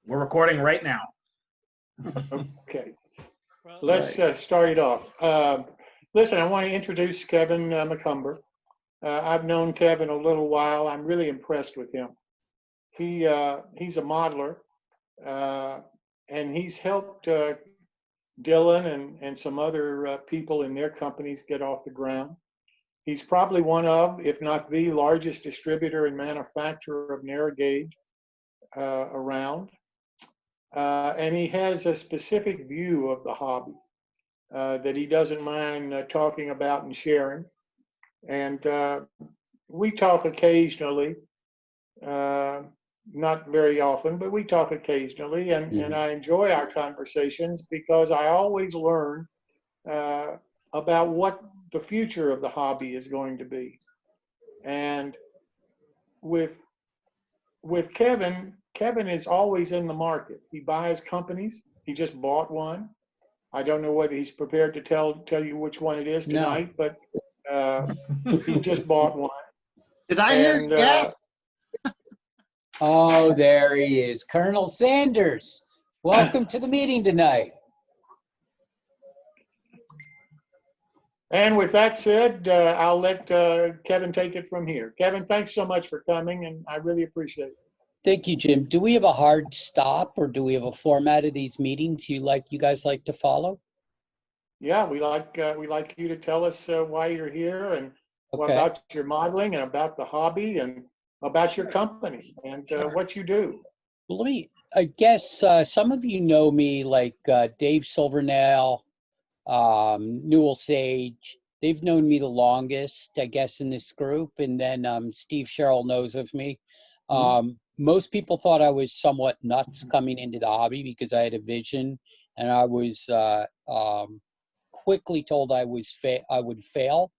We're recording right now. Okay, let's start it off. Listen, I want to introduce Kevin Macomber. I've known Kevin a little while. I'm really impressed with him. He's a modeler, and he's helped Dylan and some other people in their companies get off the ground. He's probably one of, if not the largest distributor and manufacturer of narrow gauge around. And he has a specific view of the hobby that he doesn't mind talking about and sharing. And we talk occasionally, not very often, but we talk occasionally. And I enjoy our conversations because I always learn about what the future of the hobby is going to be. And with Kevin is always in the market. He buys companies. He just bought one. I don't know whether he's prepared to tell you which one it is tonight, but he just bought one. Did I hear yes? Oh, there he is, Colonel Sanders. Welcome to the meeting tonight. And with that said, I'll let Kevin take it from here. Kevin, thanks so much for coming, and I really appreciate it. Thank you, Jim. Do we have a hard stop, or do we have a format of these meetings you guys like to follow? Yeah, we like you to tell us why you're here and about your modeling and about the hobby and about your company and what you do. Well, I guess some of you know me, like Dave Silvernail, Newell Sage. They've known me the longest, I guess, in this group. And then Steve Sherrill knows of me. Most people thought I was somewhat nuts coming into the hobby because I had a vision, and I was quickly told I would fail.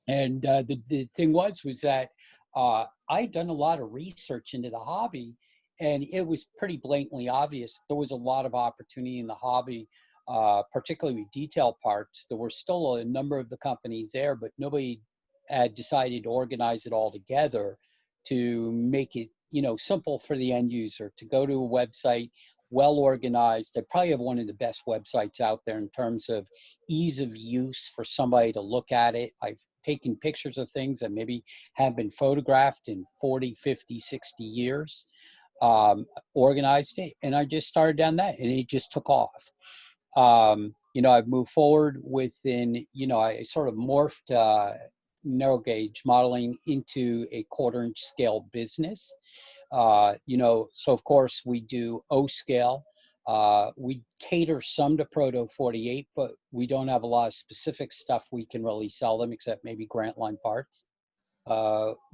And the thing was that I'd done a lot of research into the hobby, and it was pretty blatantly obvious there was a lot of opportunity in the hobby, particularly with detail parts. There were still a number of the companies there, but nobody had decided to organize it all together to make it, simple for the end user to go to a website, well organized. They probably have one of the best websites out there in terms of ease of use for somebody to look at it. I've taken pictures of things that maybe have been photographed in 40, 50, 60 years, organized it, and I just started down that, and it just took off. I've moved forward within, I sort of morphed narrow gauge modeling into a 1/4 inch scale business. So of course we do O scale. We cater some to Proto 48, but we don't have a lot of specific stuff we can really sell them except maybe Grant Line parts.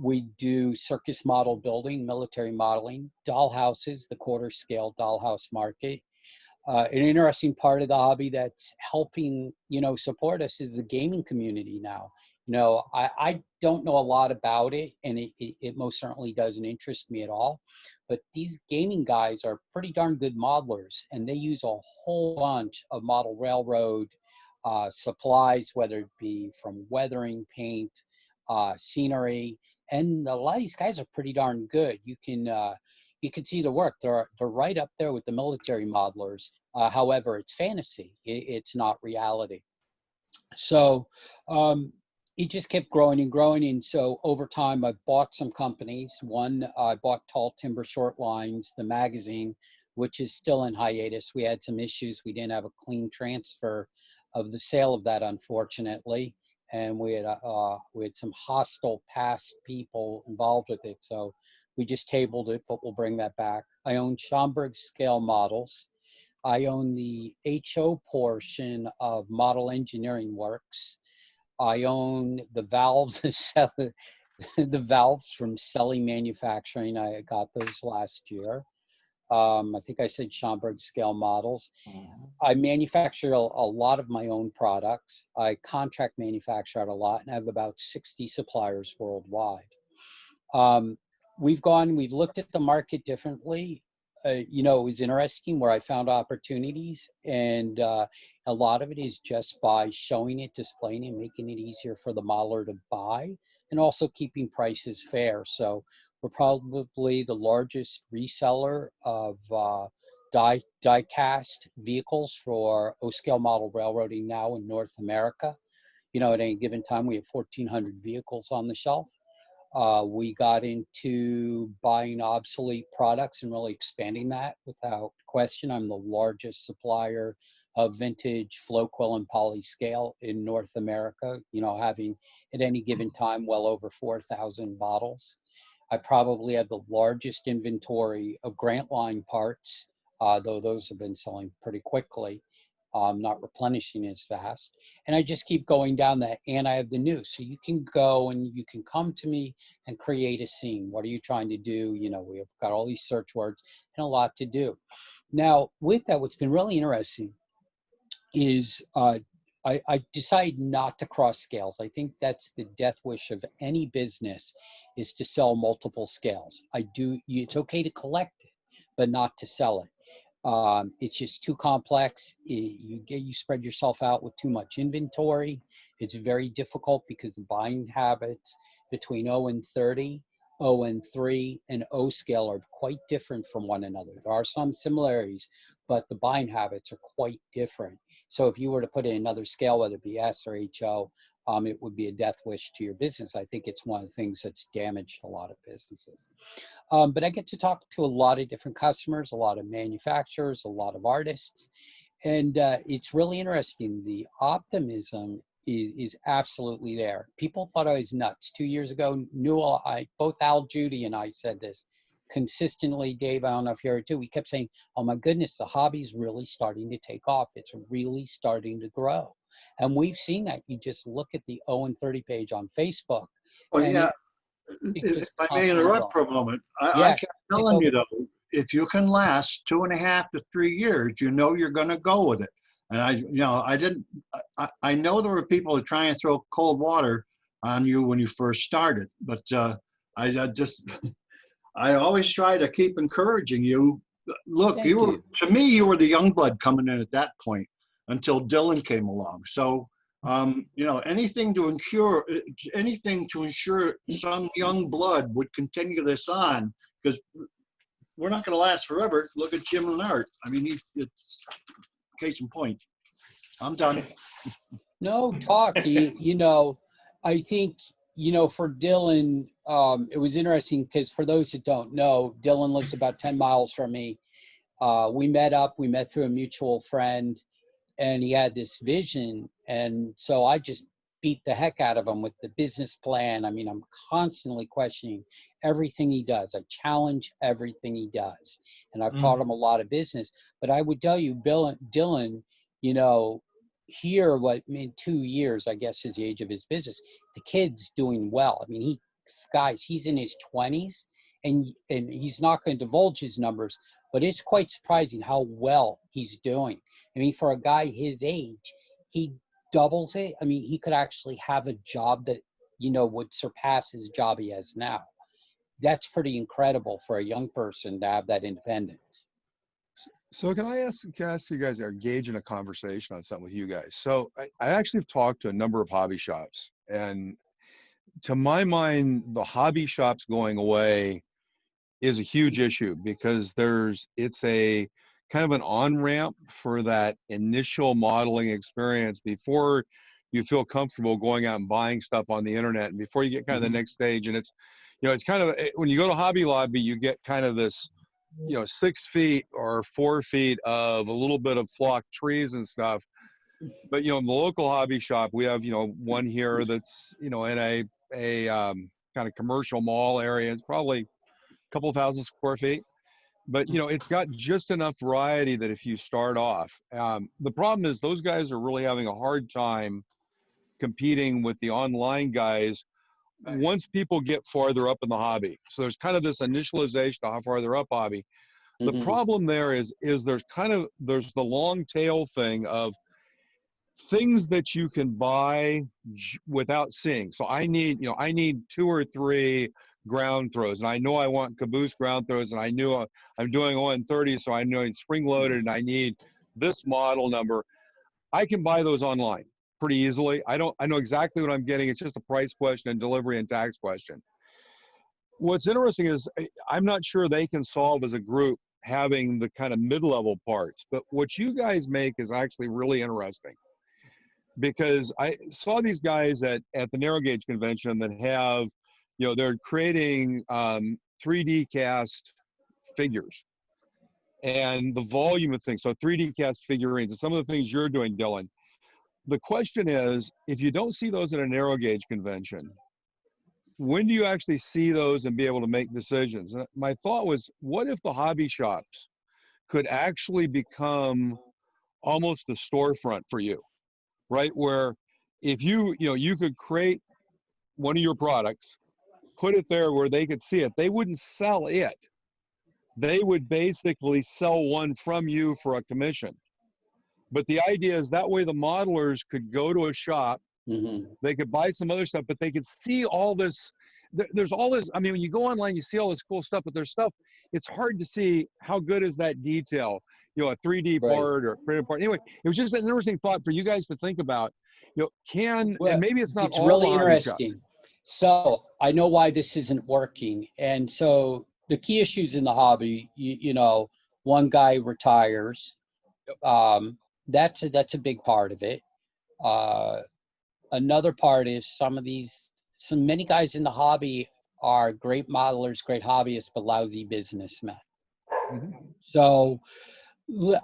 We do circus model building, military modeling, doll houses, the 1/4 scale dollhouse market. An interesting part of the hobby that's helping, support us is the gaming community now. I don't know a lot about it, and it most certainly doesn't interest me at all. But these gaming guys are pretty darn good modelers, and they use a whole bunch of model railroad supplies, whether it be from weathering, paint, scenery, and a lot of these guys are pretty darn good. You can see the work. They're right up there with the military modelers. However, it's fantasy. It's not reality. So it just kept growing and growing. And so over time, I bought some companies. One, I bought Tall Timber Short Lines, the magazine, which is still in hiatus. We had some issues. We didn't have a clean transfer of the sale of that, unfortunately. And we had some hostile past people involved with it. So we just tabled it, but we'll bring that back. I own Schomburg Scale Models. I own the HO portion of Model Engineering Works. I own the valves, the valves from Selly Manufacturing. I got those last year. I think I said Schomburg Scale Models. I manufacture a lot of my own products. I contract manufacture out a lot, and I have about 60 suppliers worldwide. We've looked at the market differently. It was interesting where I found opportunities, and a lot of it is just by showing it, displaying it, making it easier for the modeler to buy, and also keeping prices fair. So We're probably the largest reseller of die-cast vehicles for O-scale model railroading now in North America. You know, at any given time, we have 1,400 vehicles on the shelf. We got into buying obsolete products and really expanding that without question. I'm the largest supplier of vintage flow quill and poly scale in North America, you know, having at any given time well over 4,000 bottles. I probably have the largest inventory of Grant Line parts, though those have been selling pretty quickly, not replenishing as fast. And I just keep going down that, and I have the news. So you can go and you can come to me and create a scene. What are you trying to do? You know, we've got all these search words and a lot to do. Now, with that, what's been really interesting is I decided not to cross scales. I think that's the death wish of any business, is to sell multiple scales. It's okay to collect it, but not to sell it. It's just too complex. You spread yourself out with too much inventory. It's very difficult because the buying habits between O and 30, O and 3, and O scale are quite different from one another. There are some similarities, but the buying habits are quite different. So if you were to put in another scale, whether it be S or HO, it would be a death wish to your business. I think it's one of the things that's damaged a lot of businesses. But I get to talk to a lot of different customers, a lot of manufacturers, a lot of artists, and it's really interesting. The optimism is absolutely there. People thought I was nuts 2 years ago. Both Al Judy and I said this consistently. Dave, I don't know if you heard it too. We kept saying, "Oh my goodness, the hobby's really starting to take off. It's really starting to grow," and we've seen that. You just look at the O and 30 page on Facebook, Well, and yeah, it if just I may constantly interrupt grows. for a moment, I Yeah, kept take telling you over. though, if you can last 2.5 to 3 years, you know you're going to go with it. And I didn't. I know there were people who try and throw cold water on you when you first started, but I just I always try to keep encouraging you. Look, Thank you. to me, you were the young blood coming in at that point until Dylan came along. So, anything to ensure some young blood would continue this on, because we're not going to last forever. Look at Jim and Art. I mean, it's case in point. I'm done. No, talk. I think, for Dylan, it was interesting because for those that don't know, Dylan lives about 10 miles from me. We met through a mutual friend, and he had this vision. And so I just beat the heck out of him with the business plan. I mean, I'm constantly questioning everything he does. I challenge everything he does. And I've taught him a lot of business. But I would tell you, Dylan, you know, here, what in 2 years, I guess, is the age of his business. The kid's doing well. I mean, he's in his 20s, and he's not going to divulge his numbers, but it's quite surprising how well he's doing. I mean, for a guy his age, he doubles it. I mean, he could actually have a job that, would surpass his job he has now. That's pretty incredible for a young person to have that independence. So can I ask you guys, or engage in a conversation on something with you guys? So I actually have talked to a number of hobby shops, and to my mind, the hobby shops going away is a huge issue because it's a kind of an on-ramp for that initial modeling experience before you feel comfortable going out and buying stuff on the internet, and before you get kind of the next stage. And it's kind of, when you go to Hobby Lobby, you get kind of this 6 feet or 4 feet of a little bit of flock trees and stuff. But in the local hobby shop, we have one here that's in a kind of commercial mall area. It's probably a couple thousand square feet, but it's got just enough variety that if you start off, the problem is those guys are really having a hard time competing with the online guys once people get farther up in the hobby. So there's kind of this initialization of how far they're up hobby. The problem there is there's the long tail thing of things that you can buy without seeing. So I need 2 or 3 ground throws, and I know I want caboose ground throws, and I knew I'm doing 130, so I know it's spring loaded, and I need this model number. I can buy those online pretty easily. I know exactly what I'm getting. It's just a price question and delivery and tax question. what's interesting is I'm not sure they can solve as a group having the kind of mid-level parts, but what you guys make is actually really interesting, because I saw these guys at the narrow gauge convention that have, they're creating 3D cast figures and the volume of things. So 3D cast figurines and some of the things you're doing, Dylan. The question is, if you don't see those at a narrow gauge convention, when do you actually see those and be able to make decisions? And my thought was, what if the hobby shops could actually become almost a storefront for you, right? Where if you could create one of your products, put it there where they could see it. They wouldn't sell it. They would basically sell one from you for a commission. But the idea is that way the modelers could go to a shop, they could buy some other stuff, but they could see all this. There's all this. I mean, when you go online, you see all this cool stuff, but there's stuff, it's hard to see how good is that detail, a 3D Right. part or a printed part. Anyway, it was just an interesting thought for you guys to think about, and maybe it's not It's all really the hobby shops. interesting. So I know why this isn't working. And so the key issues in the hobby, one guy retires. That's a big part of it. Another part is many guys in the hobby are great modelers, great hobbyists, but lousy businessmen. So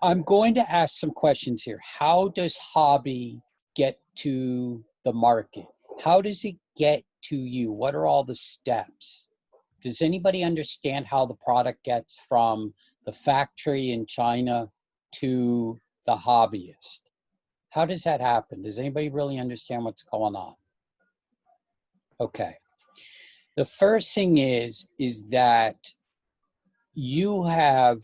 I'm going to ask some questions here. How does hobby get to the market? How does it get to you? What are all the steps? Does anybody understand how the product gets from the factory in China to the hobbyist? How does that happen? Does anybody really understand what's going on? Okay. The first thing is that you have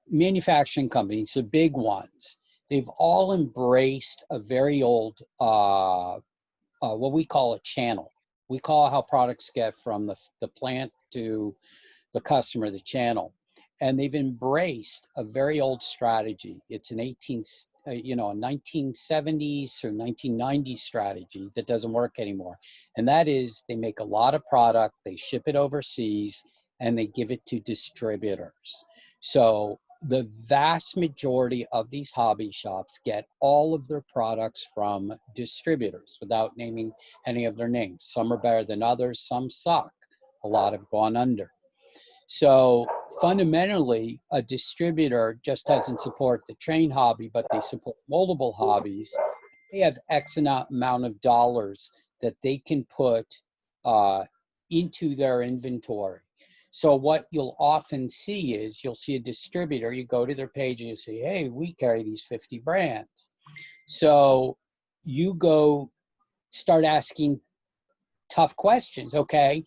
manufacturing companies, the big ones. They've all embraced a very old, what we call a channel. We call how products get from the plant to the customer, the channel. And they've embraced a very old strategy. It's an 1970s or 1990s strategy that doesn't work anymore. And that is, they make a lot of product, they ship it overseas, and they give it to distributors. So the vast majority of these hobby shops get all of their products from distributors without naming any of their names. Some are better than others, some suck. A lot have gone under. So fundamentally, a distributor just doesn't support the train hobby, but they support multiple hobbies. They have X amount of dollars that they can put into their inventory. So what you'll often see is you'll see a distributor, you go to their page and you say, hey, we carry these 50 brands. So you go start asking tough questions. Okay,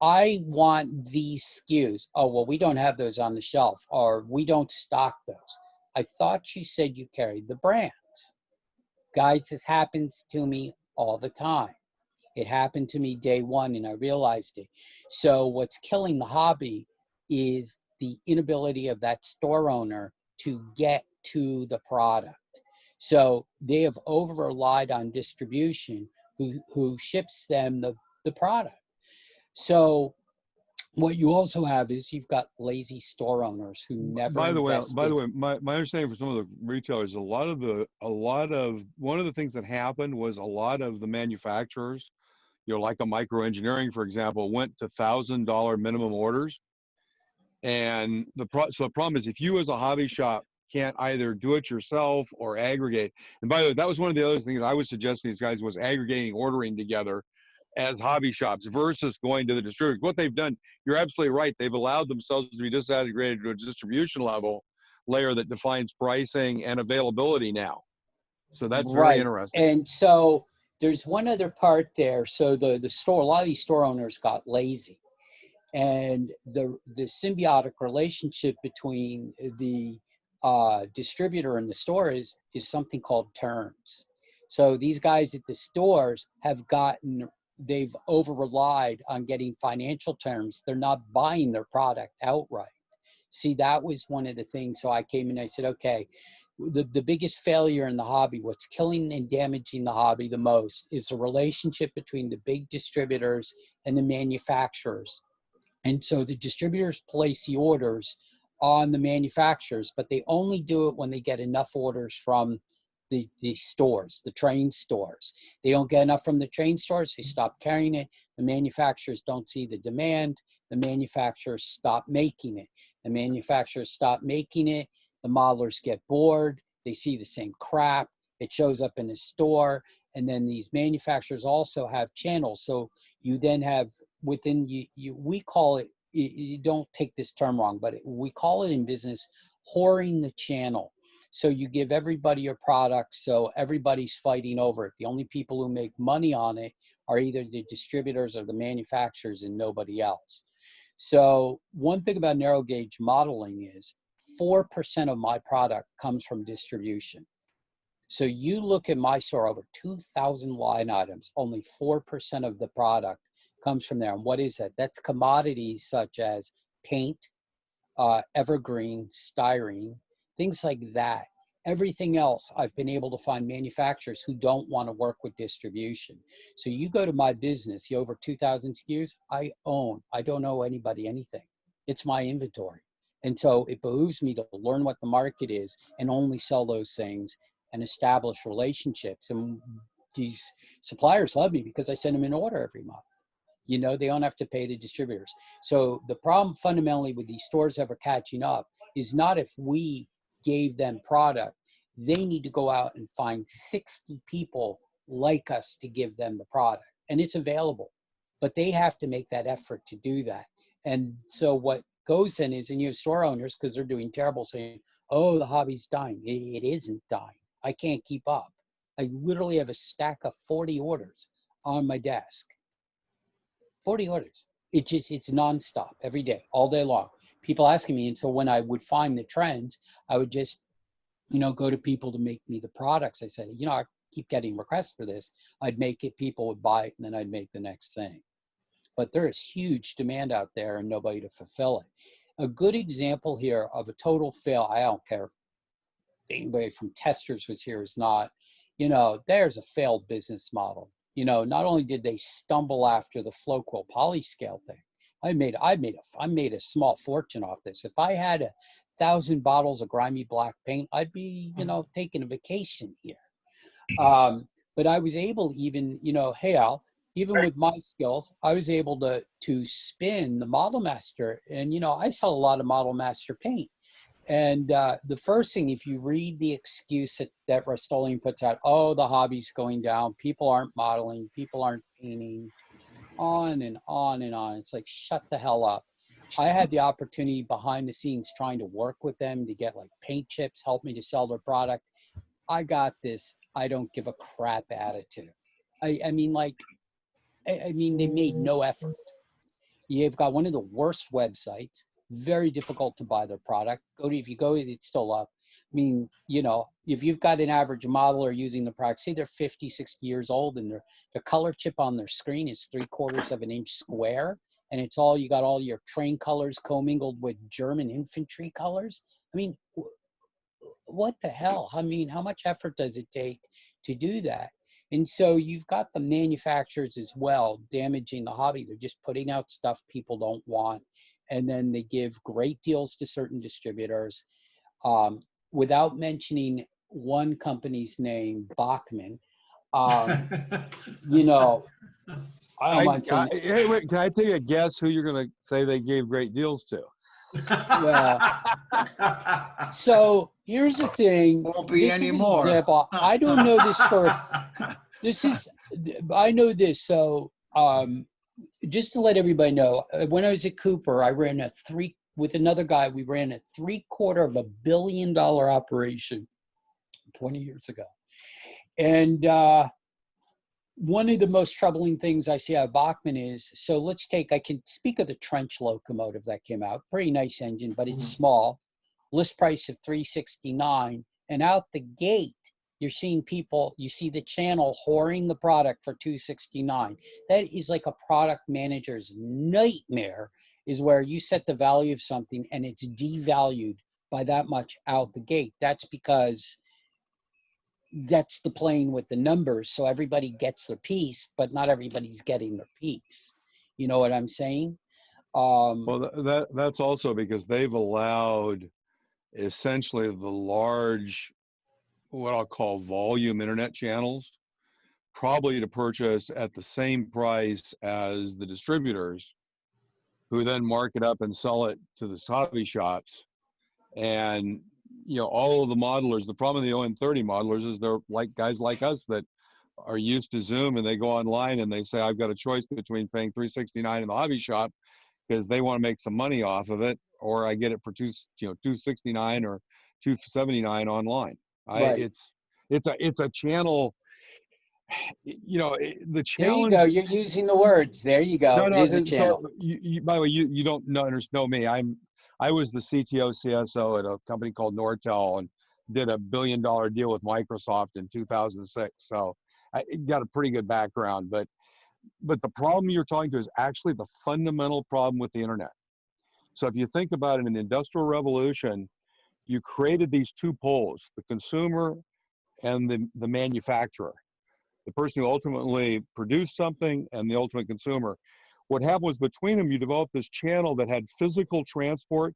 I want these SKUs. Oh, well, we don't have those on the shelf, or we don't stock those. I thought you said you carried the brands. Guys, this happens to me all the time. It happened to me day one and I realized it. So what's killing the hobby is the inability of that store owner to get to the product. So they have over relied on distribution who ships them the product. So what you also have is you've got lazy store owners who never By the way, invested. my understanding for some of the retailers, one of the things that happened was a lot of the manufacturers, like a Microengineering, for example, went to $1,000 minimum orders. And so the problem is, if you as a hobby shop can't either do it yourself or aggregate. And by the way, that was one of the other things I was suggesting to these guys, was aggregating ordering together as hobby shops versus going to the distributors. What they've done, you're absolutely right. They've allowed themselves to be disaggregated to a distribution layer that defines pricing and availability now. So that's very interesting. And so there's one other part there. So the store, a lot of these store owners got lazy. And the symbiotic relationship between the distributor and the store is something called terms. So these guys at the stores they've over-relied on getting financial terms. They're not buying their product outright. See, that was one of the things. So I came in and I said, okay, the biggest failure in the hobby, what's killing and damaging the hobby the most, is the relationship between the big distributors and the manufacturers. And so the distributors place the orders on the manufacturers, but they only do it when they get enough orders from the stores, the train stores. They don't get enough from the train stores, they stop carrying it. The manufacturers don't see the demand. The manufacturers stop making it. The manufacturers stop making it. The modelers get bored. They see the same crap. It shows up in the store. And then these manufacturers also have channels. So you then have within we call it, you don't take this term wrong, but we call it in business whoring the channel. So you give everybody your product, so everybody's fighting over it. The only people who make money on it are either the distributors or the manufacturers and nobody else. So one thing about narrow gauge modeling is 4% of my product comes from distribution. So you look at my store, over 2,000 line items, only 4% of the product comes from there. And what is that? That's commodities such as paint, evergreen, styrene, things like that. Everything else, I've been able to find manufacturers who don't want to work with distribution. So you go to my business, the over 2,000 SKUs, I own. I don't owe anybody anything. It's my inventory. And so it behooves me to learn what the market is and only sell those things and establish relationships. And these suppliers love me because I send them an order every month. You know, they don't have to pay the distributors. So the problem fundamentally with these stores ever catching up is not if we gave them product. They need to go out and find 60 people like us to give them the product. And it's available, but they have to make that effort to do that. And so what goes in is, and you have store owners, because they're doing terrible, saying, oh, the hobby's dying. It isn't dying. I can't keep up. I literally have a stack of 40 orders on my desk. 40 orders. It's nonstop every day, all day long. People asking me. And so when I would find the trends, I would just, go to people to make me the products. I said, I keep getting requests for this. I'd make it, people would buy it, and then I'd make the next thing. But there is huge demand out there and nobody to fulfill it. A good example here of a total fail, I don't care if anybody from Testers was here, is not, there's a failed business model. Not only did they stumble after the Flowquill polyscale thing, I made a small fortune off this. If I had 1,000 bottles of grimy black paint, I'd be, taking a vacation here. But I was able to even, hey Al, even with my skills, I was able to spin the Model Master. And, I sell a lot of Model Master paint. And the first thing, if you read the excuse that Rust-Oleum puts out, oh, the hobby's going down, people aren't modeling, people aren't painting, on and on and on. It's like, shut the hell up. I had the opportunity behind the scenes trying to work with them to get like paint chips, help me to sell their product. I got this, I don't give a crap attitude. I mean, they made no effort. You've got one of the worst websites, very difficult to buy their product. If you go, it's still up. I mean, if you've got an average modeler using the product, say they're 50, 60 years old, and the color chip on their screen is 3/4 of an inch square, and you got all your train colors commingled with German infantry colors. I mean, what the hell? I mean, how much effort does it take to do that? And so you've got the manufacturers as well damaging the hobby. They're just putting out stuff people don't want. And then they give great deals to certain distributors. Without mentioning one company's name, Bachman, I don't mind telling you. Hey, wait, can I take a guess who you're going to say they gave great deals to? Well, so here's the thing. Won't be This any is an more. example. I don't know this I know this. So just to let everybody know, when I was at Cooper, I ran with another guy, we ran a $750 million operation 20 years ago. And one of the most troubling things I see out of Bachman is, so I can speak of the trench locomotive that came out, pretty nice engine, but it's small, list price of $369, and out the gate, you're seeing people, you see the channel whoring the product for $269. That is like a product manager's nightmare, is where you set the value of something and it's devalued by that much out the gate. That's because that's the playing with the numbers. So everybody gets their piece, but not everybody's getting their piece. You know what I'm saying? Well, that's also because they've allowed essentially the large, what I'll call volume internet channels, probably to purchase at the same price as the distributors, who then mark it up and sell it to the hobby shops. And all of the modelers, the problem with the ON30 modelers is they're like guys like us that are used to Zoom, and they go online and they say, I've got a choice between paying $369 in the hobby shop because they want to make some money off of it, or I get it for $269 or $279 online. Right. It's a channel. The There you go. challenge. You're using the words. There you go. No, It no. is a channel. So by the way, you don't know me. I was the CTO CSO at a company called Nortel and did $1 billion deal with Microsoft in 2006. So I got a pretty good background. But the problem you're talking to is actually the fundamental problem with the internet. So if you think about it, in the Industrial Revolution, you created these two poles: the consumer and the manufacturer, the person who ultimately produced something and the ultimate consumer. What happened was, between them, you developed this channel that had physical transport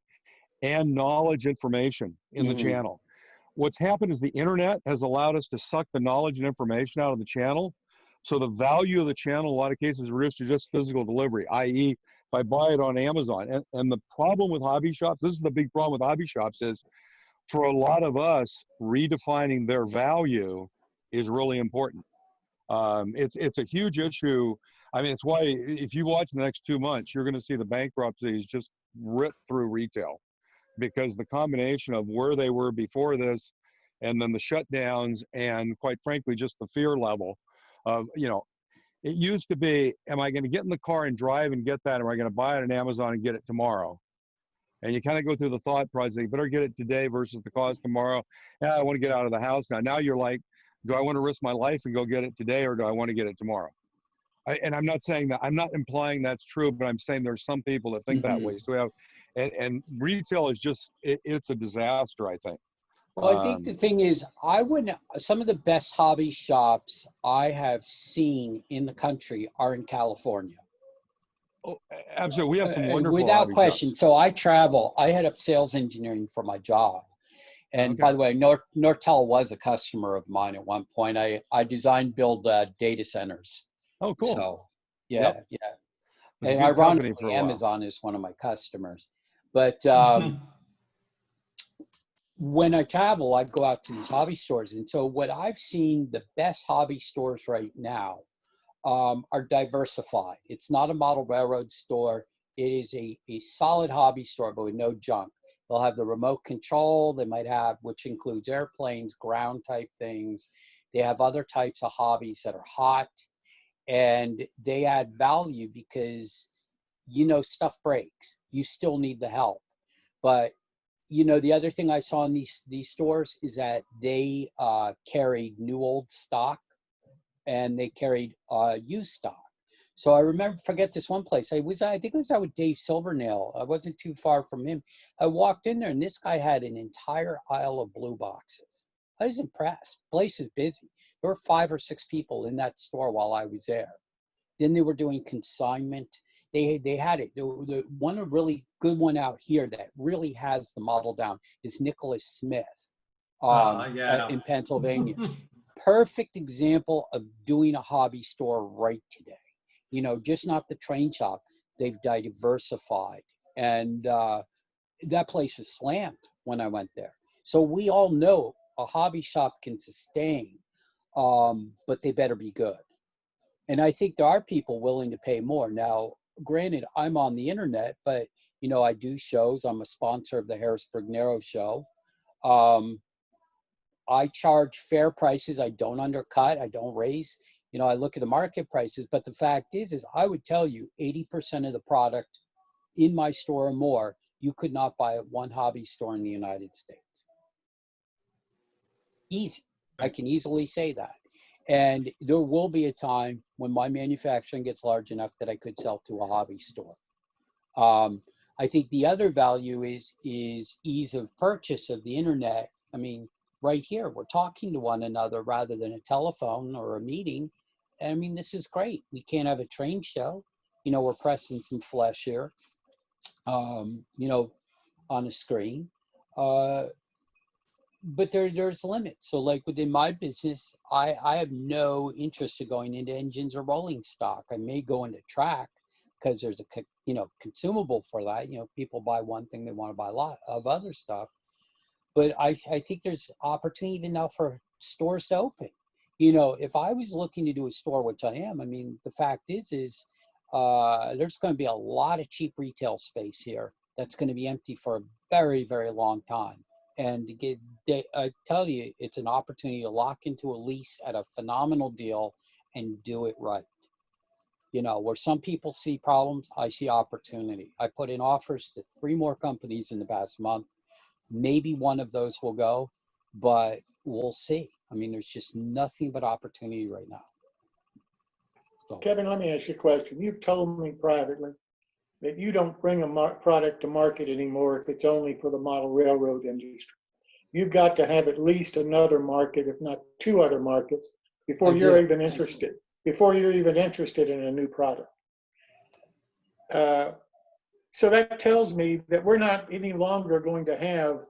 and knowledge information in the Hmm. channel. What's happened is the internet has allowed us to suck the knowledge and information out of the channel. So the value of the channel, in a lot of cases, is reduced to just physical delivery, i.e., if I buy it on Amazon. And the problem with hobby shops, this is the big problem with hobby shops, is for a lot of us, redefining their value is really important. It's a huge issue. I mean, it's why if you watch the next 2 months, you're going to see the bankruptcies just rip through retail, because the combination of where they were before this, and then the shutdowns, and quite frankly, just the fear level of, it used to be, am I going to get in the car and drive and get that, or am I going to buy it on Amazon and get it tomorrow? And you kind of go through the thought process, you better get it today versus the cost tomorrow. Yeah, I want to get out of the house now. Now you're like, do I want to risk my life and go get it today, or do I want to get it tomorrow? And I'm not saying that, I'm not implying that's true, but I'm saying there's some people that think that Hmm. way. So we have, and retail is just, it's a disaster, I think. Well, I think the thing is, some of the best hobby shops I have seen in the country are in California. Oh, absolutely. We have some wonderful Without hobby question. shops. So I travel. I head up sales engineering for my job. And Okay. by the way, Nortel was a customer of mine at one point. I design, build data centers. Oh, cool. So Yep. yeah. It was a And good company for ironically, a while. Amazon is one of my customers. But when I travel, I go out to these hobby stores. And so what I've seen, the best hobby stores right now are diversified. It's not a model railroad store. It is a solid hobby store, but with no junk. They'll have the remote control. They might have, which includes airplanes, ground type things. They have other types of hobbies that are hot, and they add value because, stuff breaks. You still need the help. But, the other thing I saw in these stores is that they carried new old stock, and they carried used stock. So I forget this one place. I think it was out with Dave Silvernail. I wasn't too far from him. I walked in there, and this guy had an entire aisle of blue boxes. I was impressed. Place is busy. There were 5 or 6 people in that store while I was there. Then they were doing consignment. They had it. The one a really good one out here that really has the model down is Nicholas Smith Yeah. in Pennsylvania. Perfect example of doing a hobby store right today. Just not the train shop. They've diversified. And that place was slammed when I went there. So we all know a hobby shop can sustain, but they better be good. And I think there are people willing to pay more. Now, granted, I'm on the internet, but, I do shows. I'm a sponsor of the Harrisburg Narrow Show. I charge fair prices. I don't undercut. I don't raise. I look at the market prices. But the fact is I would tell you 80% of the product in my store or more, you could not buy at one hobby store in the United States. Easy. I can easily say that. And there will be a time when my manufacturing gets large enough that I could sell to a hobby store. I think the other value is ease of purchase of the internet. I mean, right here, we're talking to one another rather than a telephone or a meeting. And I mean, this is great. We can't have a train show. We're pressing some flesh here. you know, on a screen. Uh, but there's limits. So like within my business, I have no interest in going into engines or rolling stock. I may go into track because there's a you know, consumable for that. You know, people buy one thing, they want to buy a lot of other stuff. But I think there's opportunity even now for stores to open. You know, if I was looking to do a store, which I am, I mean, the fact is there's going to be a lot of cheap retail space here that's going to be empty for a very, very long time. And to get, I tell you, it's an opportunity to lock into a lease at a phenomenal deal and do it right. You know, where some people see problems, I see opportunity. I put in offers to 3 more companies in the past month. Maybe one of those will go, but we'll see. I mean, there's just nothing but opportunity right now. So, Kevin, let me ask you a question. You've told me privately that you don't bring a product to market anymore if it's only for the model railroad industry. You've got to have at least another market, if not 2 other markets, before you're even interested. Before you're even interested in a new product. So that tells me that we're not any longer going to have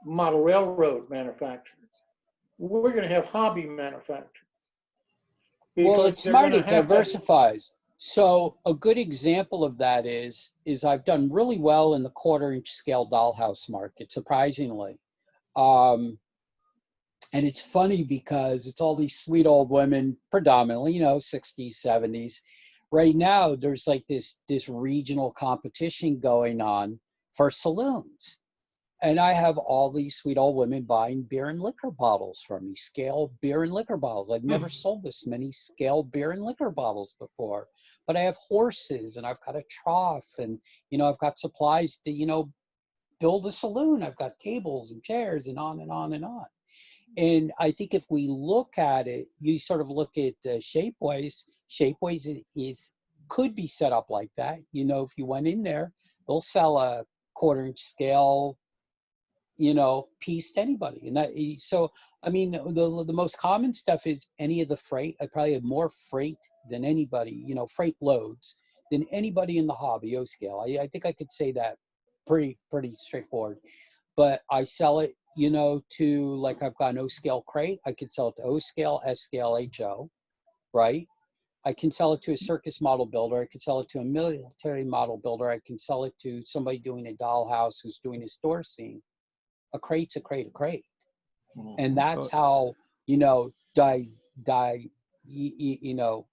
model railroad manufacturers. We're going to have hobby manufacturers. well, it's smart. It diversifies. So a good example of that is I've done really well in the 1/4-inch scale dollhouse market, surprisingly. And it's funny because it's all these sweet old women, predominantly, you know, 60s, 70s. Right now, there's like this regional competition going on for saloons. And I have all these sweet old women buying beer and liquor bottles from me, scale beer and liquor bottles. I've never sold this many scale beer and liquor bottles before, but I have horses and I've got a trough and, you know, I've got supplies to, you know, build a saloon. I've got tables and chairs and on and on and on. And I think if we look at it, you sort of look at Shapeways. Shapeways could be set up like that. You know, if you went in there, they'll sell a 1/4-inch scale, you know, piece to anybody. And that, so, I mean, the most common stuff is any of the freight. I probably have more freight than anybody, you know, freight loads than anybody in the hobby O scale. I think I could say that pretty straightforward. But I sell it, you know, to, like, I've got an O scale crate. I could sell it to O scale, S scale, HO, right? I can sell it to a circus model builder. I could sell it to a military model builder. I can sell it to somebody doing a dollhouse who's doing a store scene. A crate's a crate, a crate. And that's how, you know, you know,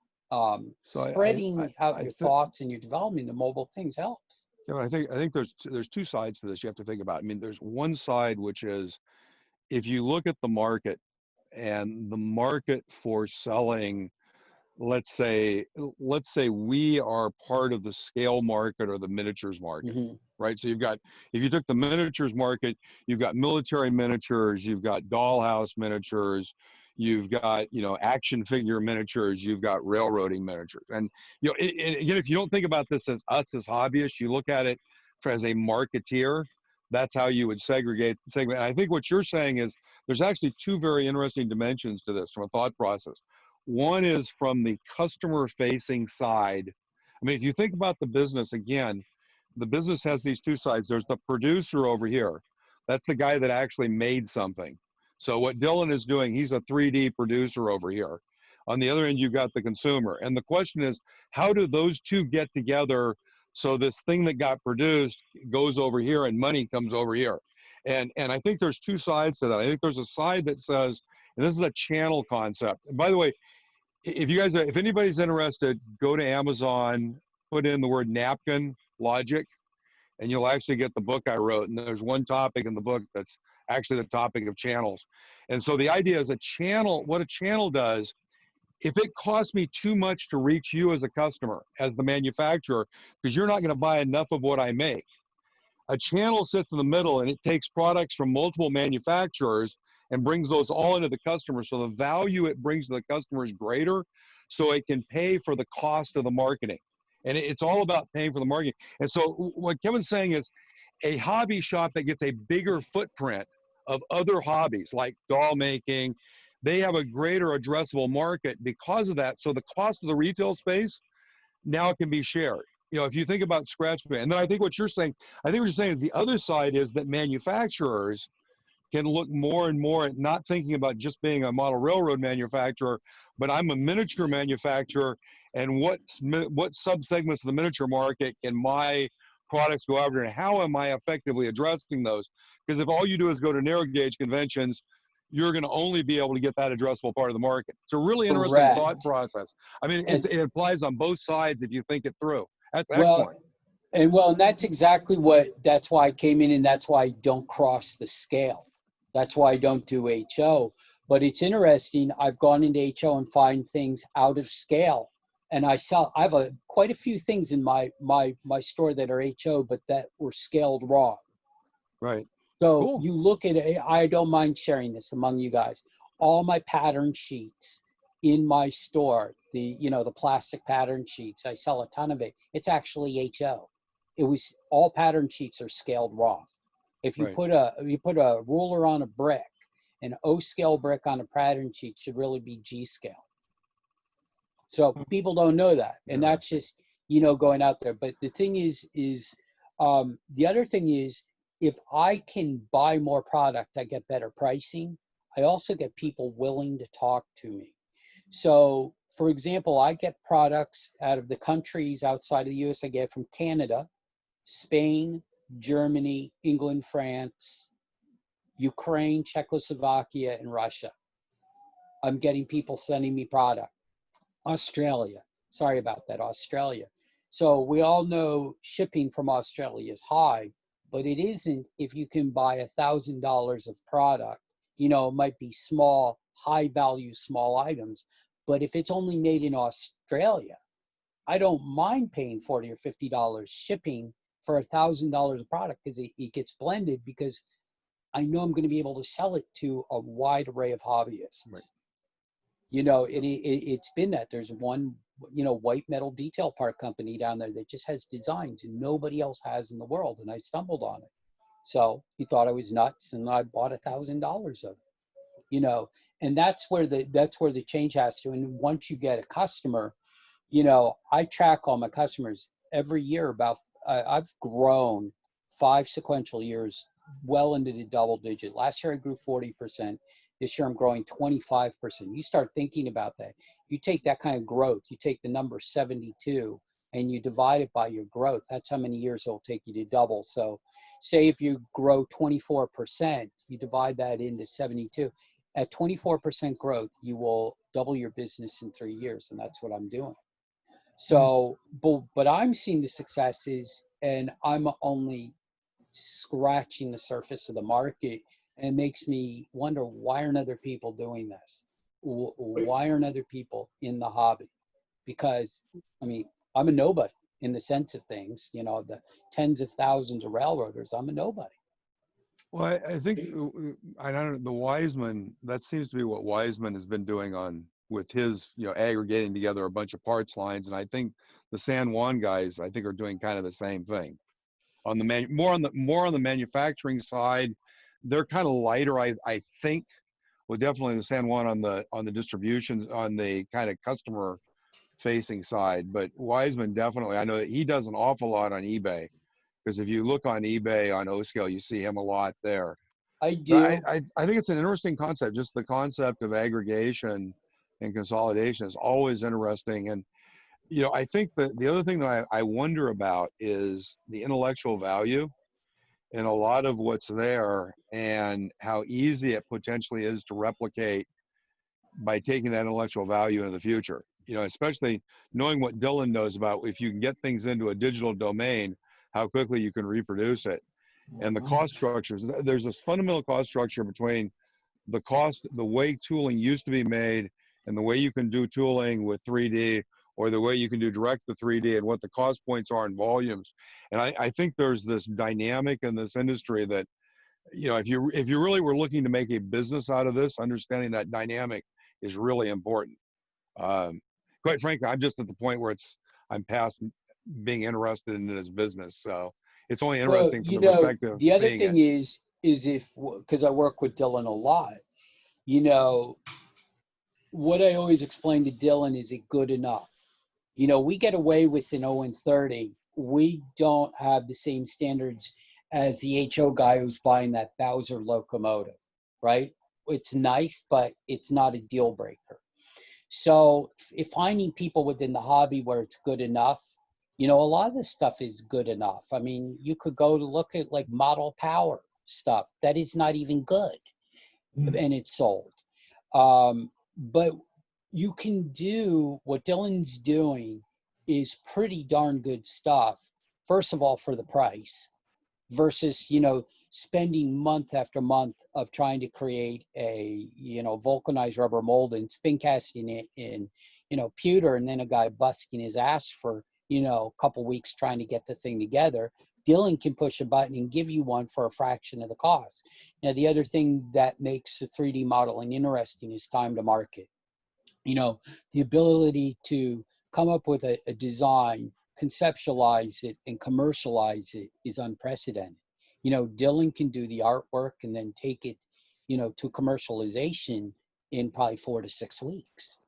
spreading out your thoughts and your development of mobile things helps. Yeah, I think there's 2 sides to this you have to think about. I mean, there's one side, which is if you look at the market and the market for selling, let's say we are part of the scale market or the miniatures market, right? So if you took the miniatures market, you've got military miniatures, you've got dollhouse miniatures, you've got, you know, action figure miniatures, you've got railroading miniatures. And, you know, again, if you don't think about this as us as hobbyists, you look at it as a marketeer, that's how you would segment. And I think what you're saying is there's actually 2 very interesting dimensions to this from a thought process. One is from the customer facing side. I mean, if you think about the business, again, the business has these 2 sides. There's the producer over here. That's the guy that actually made something. So what Dylan is doing, he's a 3D producer over here. On the other end, you've got the consumer. And the question is, how do those 2 get together so this thing that got produced goes over here and money comes over here? And I think there's 2 sides to that. I think there's a side that says, and this is a channel concept. And by the way, if anybody's interested, go to Amazon, put in the word napkin logic, and you'll actually get the book I wrote. And there's one topic in the book that's actually the topic of channels. And so the idea is what a channel does, if it costs me too much to reach you as a customer, as the manufacturer, because you're not going to buy enough of what I make, a channel sits in the middle and it takes products from multiple manufacturers and brings those all into the customer. So the value it brings to the customer is greater, so it can pay for the cost of the marketing. And it's all about paying for the marketing. And so what Kevin's saying is a hobby shop that gets a bigger footprint of other hobbies like doll making, they have a greater addressable market because of that. So the cost of the retail space now can be shared. you know, if you think about scratch paint, and then I think what you're saying, the other side is that manufacturers can look more and more at not thinking about just being a model railroad manufacturer, but I'm a miniature manufacturer, and what subsegments of the miniature market can my products go after, and how am I effectively addressing those? Because if all you do is go to narrow gauge conventions, you're going to only be able to get that addressable part of the market. It's a really interesting Correct. thought process. I mean, And it applies on both sides if you think it through. That's well, excellent. and that's exactly that's why I came in, and that's why I don't cross the scale. That's why I don't do HO. But it's interesting. I've gone into HO and find things out of scale, and I have quite a few things in my store that are HO, but that were scaled wrong. Right. So Cool. you look at it, I don't mind sharing this among you guys. All my pattern sheets in my store, the plastic pattern sheets, I sell a ton of it. It's actually HO. It was all pattern sheets are scaled wrong. If you Right. put a ruler on a brick, an O scale brick on a pattern sheet should really be G scale. So people don't know that, and that's just going out there. But the thing is the other thing is, if I can buy more product, I get better pricing. I also get people willing to talk to me. So, for example, I get products out of the countries outside of the US. I get from Canada, Spain, Germany, England, France, Ukraine, Czechoslovakia, and Russia. I'm getting people sending me product. Australia. Sorry about that, Australia. So we all know shipping from Australia is high, but it isn't if you can buy $1,000 of product. It might be small, high value, small items, but if it's only made in Australia, I don't mind paying $40 or $50 shipping for $1,000 of product, because it gets blended, because I know I'm going to be able to sell it to a wide array of hobbyists. Right. It's been that there's one, white metal detail part company down there that just has designs and nobody else has in the world. And I stumbled on it. So he thought I was nuts, and I bought $1,000 of it, and that's where the change has to. And once you get a customer, I track all my customers every year. I've grown 5 sequential years well into the double digit. Last year I grew 40%. This year I'm growing 25%. You start thinking about that. You take that kind of growth, you take the number 72 and you divide it by your growth. That's how many years it'll take you to double. So say if you grow 24%, you divide that into 72. At 24% growth, you will double your business in 3 years. And that's what I'm doing. So, but I'm seeing the successes, and I'm only scratching the surface of the market, and it makes me wonder, why aren't other people doing this? Why aren't other people in the hobby? Because I'm a nobody in the sense of things. The tens of thousands of railroaders, I'm a nobody. Well, I think I don't know, the Wiseman, that seems to be what Wiseman has been doing with his, aggregating together a bunch of parts lines, and I think the San Juan guys, I think, are doing kind of the same thing. On the more on the manufacturing side, they're kind of lighter, I think. Well, definitely the San Juan on the distribution, on the kind of customer facing side, but Wiseman definitely, I know that he does an awful lot on eBay, because if you look on eBay on O-Scale, you see him a lot there. I But do. I think it's an interesting concept. Just the concept of aggregation and consolidation is always interesting. And I think the other thing that I wonder about is the intellectual value in a lot of what's there, and how easy it potentially is to replicate by taking that intellectual value into the future. Especially knowing what Dylan knows about, if you can get things into a digital domain, how quickly you can reproduce it. And the cost structures, there's this fundamental cost structure between the way tooling used to be made and the way you can do tooling with 3D, or the way you can do direct to 3D, and what the cost points are in volumes. And I think there's this dynamic in this industry that, if you really were looking to make a business out of this, understanding that dynamic is really important. Quite frankly, I'm just at the point where I'm past being interested in this business. So it's only interesting from the perspective of the other seeing thing it. is because I work with Dylan a lot, what I always explain to Dylan, is it good enough? We get away with an 0 and 30 we don't have the same standards as the HO guy who's buying that Bowser locomotive, right? It's nice, but it's not a deal breaker. So if finding people within the hobby where it's good enough, you know, a lot of this stuff is good enough. I mean, you could go to look at like model power stuff that is not even good and it's sold. But you can do what Dylan's doing is pretty darn good stuff. First of all, for the price versus, you know, spending month after month of trying to create a, you know, vulcanized rubber mold and spin casting it in, you know, pewter, and then a guy busting his ass for, you know, a couple weeks trying to get the thing together. Dylan can push a button and give you one for a fraction of the cost. Now, the other thing that makes the 3D modeling interesting is time to market. You know, the ability to come up with a design, conceptualize it, and commercialize it is unprecedented. You know, Dylan can do the artwork and then take it, you know, to commercialization in probably 4 to 6 weeks.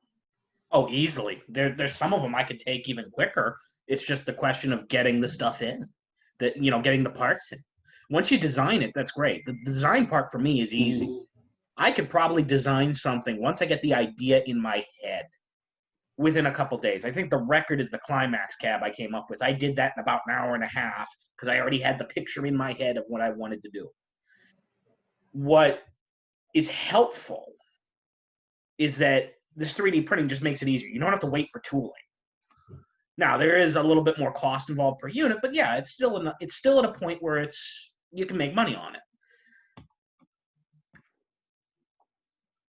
Oh, easily. There's some of them I could take even quicker. It's just the question of getting the stuff in, that, you know, getting the parts in. Once you design it, that's great. The design part for me is easy. I could probably design something once I get the idea in my head within a couple days. I think the record is the Climax cab I came up with. I did that in about an hour and a half because I already had the picture in my head of what I wanted to do. What is helpful is that this 3D printing just makes it easier. You don't have to wait for tooling. Now, there is a little bit more cost involved per unit, but yeah, it's still at a point where you can make money on it.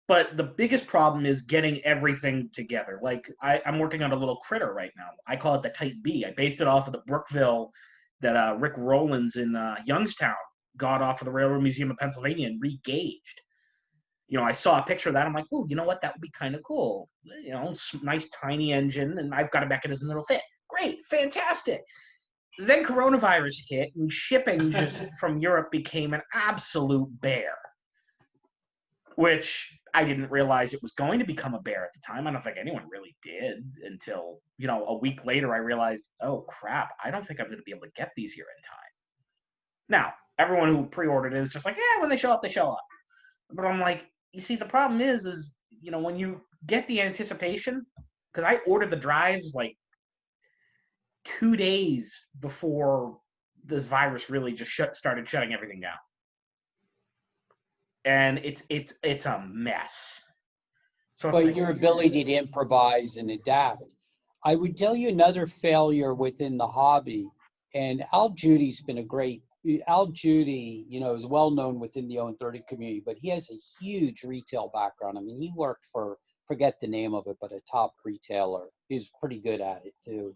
But the biggest problem is getting everything together. Like, I'm working on a little critter right now. I call it the Type B. I based it off of the Brookville that Rick Rowlands in Youngstown got off of the Railroad Museum of Pennsylvania and re-gauged. You know, I saw a picture of that. I'm like, oh, you know what? That would be kind of cool. You know, nice tiny engine, and I've got a mechanism that'll fit. Great, fantastic. Then coronavirus hit, and shipping just from Europe became an absolute bear, which I didn't realize it was going to become a bear at the time. I don't think anyone really did until, you know, a week later I realized, oh, crap, I don't think I'm going to be able to get these here in time. Now, everyone who pre-ordered it is just like, yeah, when they show up, they show up. But I'm like, you see, the problem is, you know, when you get the anticipation, because I ordered the drives like 2 days before the virus really just started shutting everything down. And it's a mess. So but your ability to improvise and adapt. I would tell you another failure within the hobby, and Al Judy's been a great, Al Judy, you know, is well known within the Own 30 community, but he has a huge retail background. I mean, he worked for, forget the name of it, but a top retailer. He's pretty good at it too.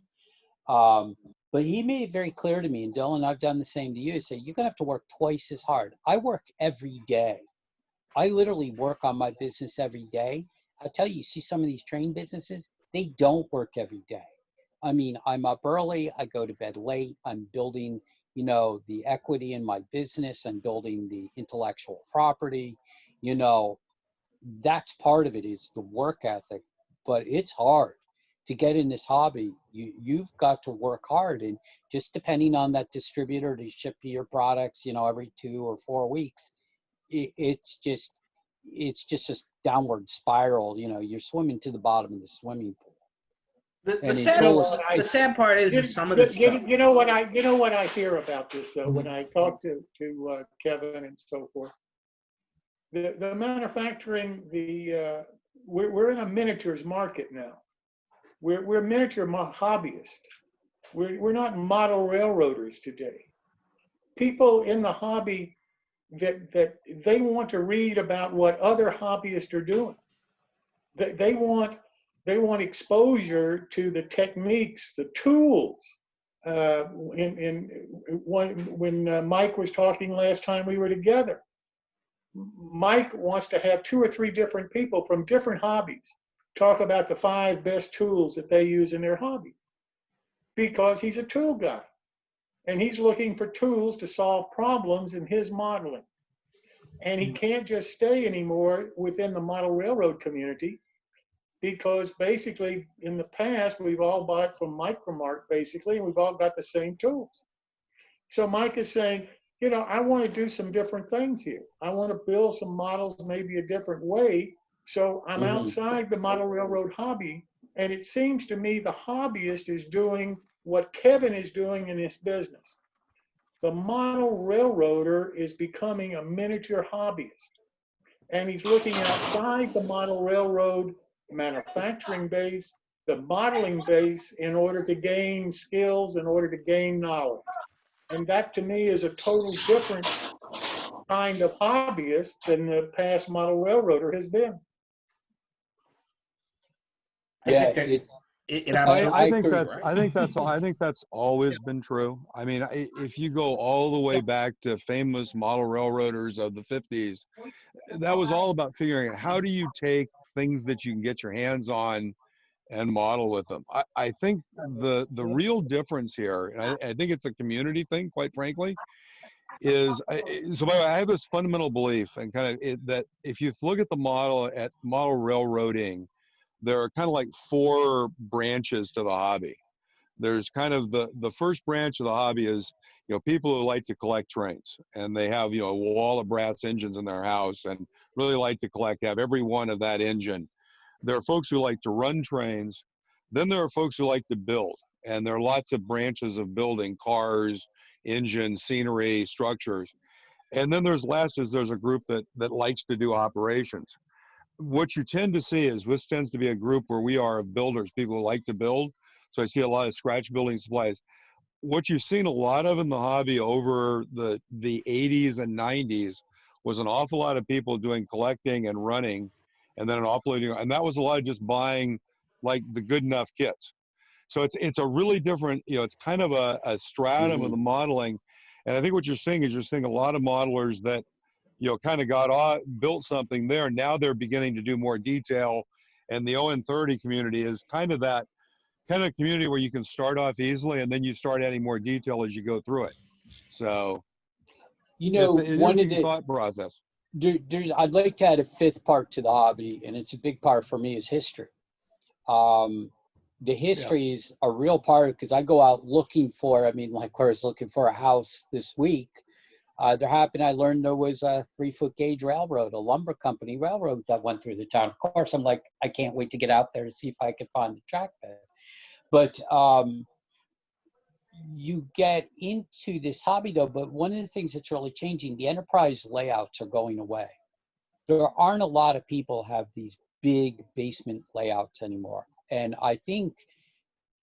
But he made it very clear to me, and Dylan, I've done the same to you. He said, you're going to have to work twice as hard. I work every day. I literally work on my business every day. I'll tell you, see some of these train businesses, they don't work every day. I mean, I'm up early, I go to bed late, I'm building, you know, the equity in my business, I'm building the intellectual property, you know, that's part of it is the work ethic, but it's hard to get in this hobby. You've got to work hard, and just depending on that distributor to ship your products, you know, every 2 or 4 weeks, it's just a downward spiral. You know, you're swimming to the bottom of the swimming pool. The sad part is some of the stuff. You know what I hear about this though, when I talk to Kevin and so forth. The manufacturing, we're in a miniatures market now. We're miniature hobbyists. We're not model railroaders today. People in the hobby that they want to read about what other hobbyists are doing. They want exposure to the techniques, the tools. When Mike was talking last time we were together, Mike wants to have 2 or 3 different people from different hobbies talk about the 5 best tools that they use in their hobby, because he's a tool guy. And he's looking for tools to solve problems in his modeling. And he can't just stay anymore within the model railroad community. because basically in the past, we've all bought from Micromart basically, and we've all got the same tools. So Mike is saying, you know, I want to do some different things here. I want to build some models maybe a different way. So I'm outside the model railroad hobby. And it seems to me the hobbyist is doing what Kevin is doing in his business. The model railroader is becoming a miniature hobbyist. And he's looking outside the model railroad manufacturing base, the modeling base, in order to gain skills, in order to gain knowledge. And that to me is a total different kind of hobbyist than the past model railroader has been. I Yeah, think that it I think agree. that's I think that's always been true. I mean, if you go all the way back to famous model railroaders of the 50s, that was all about figuring out how do you take things that you can get your hands on and model with them. I think the real difference here, and I think it's a community thing, quite frankly, is so by the way, I have this fundamental belief and kind of that if you look at the model at model railroading, there are kind of like four branches to the hobby. There's kind of the first branch of the hobby is, you know, people who like to collect trains, and they have, you know, a wall of brass engines in their house and really like to have every one of that engine. There are folks who like to run trains. Then there are folks who like to build, and there are lots of branches of building: cars, engines, scenery, structures. And then there's a group that likes to do operations. What you tend to see is this tends to be a group where we are of builders, people who like to build. So I see a lot of scratch building supplies. What you've seen a lot of in the hobby over the 80s and 90s was an awful lot of people doing collecting and running, and then an awful lot, and that was a lot of just buying like the good enough kits. So it's a really different, you know, it's kind of a stratum of the modeling. And I think what you're seeing is you're seeing a lot of modelers that, you know, kind of built something there. Now they're beginning to do more detail. And the ON30 community is kind of that kind of community where you can start off easily and then you start adding more detail as you go through it. So You know, it is one of the the thought process. I'd like to add a fifth part to the hobby, and it's a big part for me, is history. The history is a real part because I go out looking for, I mean, like where I was looking for a house this week. I learned there was a 3-foot gauge railroad, a lumber company railroad that went through the town. Of course, I'm like, I can't wait to get out there to see if I can find the track bed. But you get into this hobby though, but one of the things that's really changing, the enterprise layouts are going away. There aren't a lot of people have these big basement layouts anymore. And I think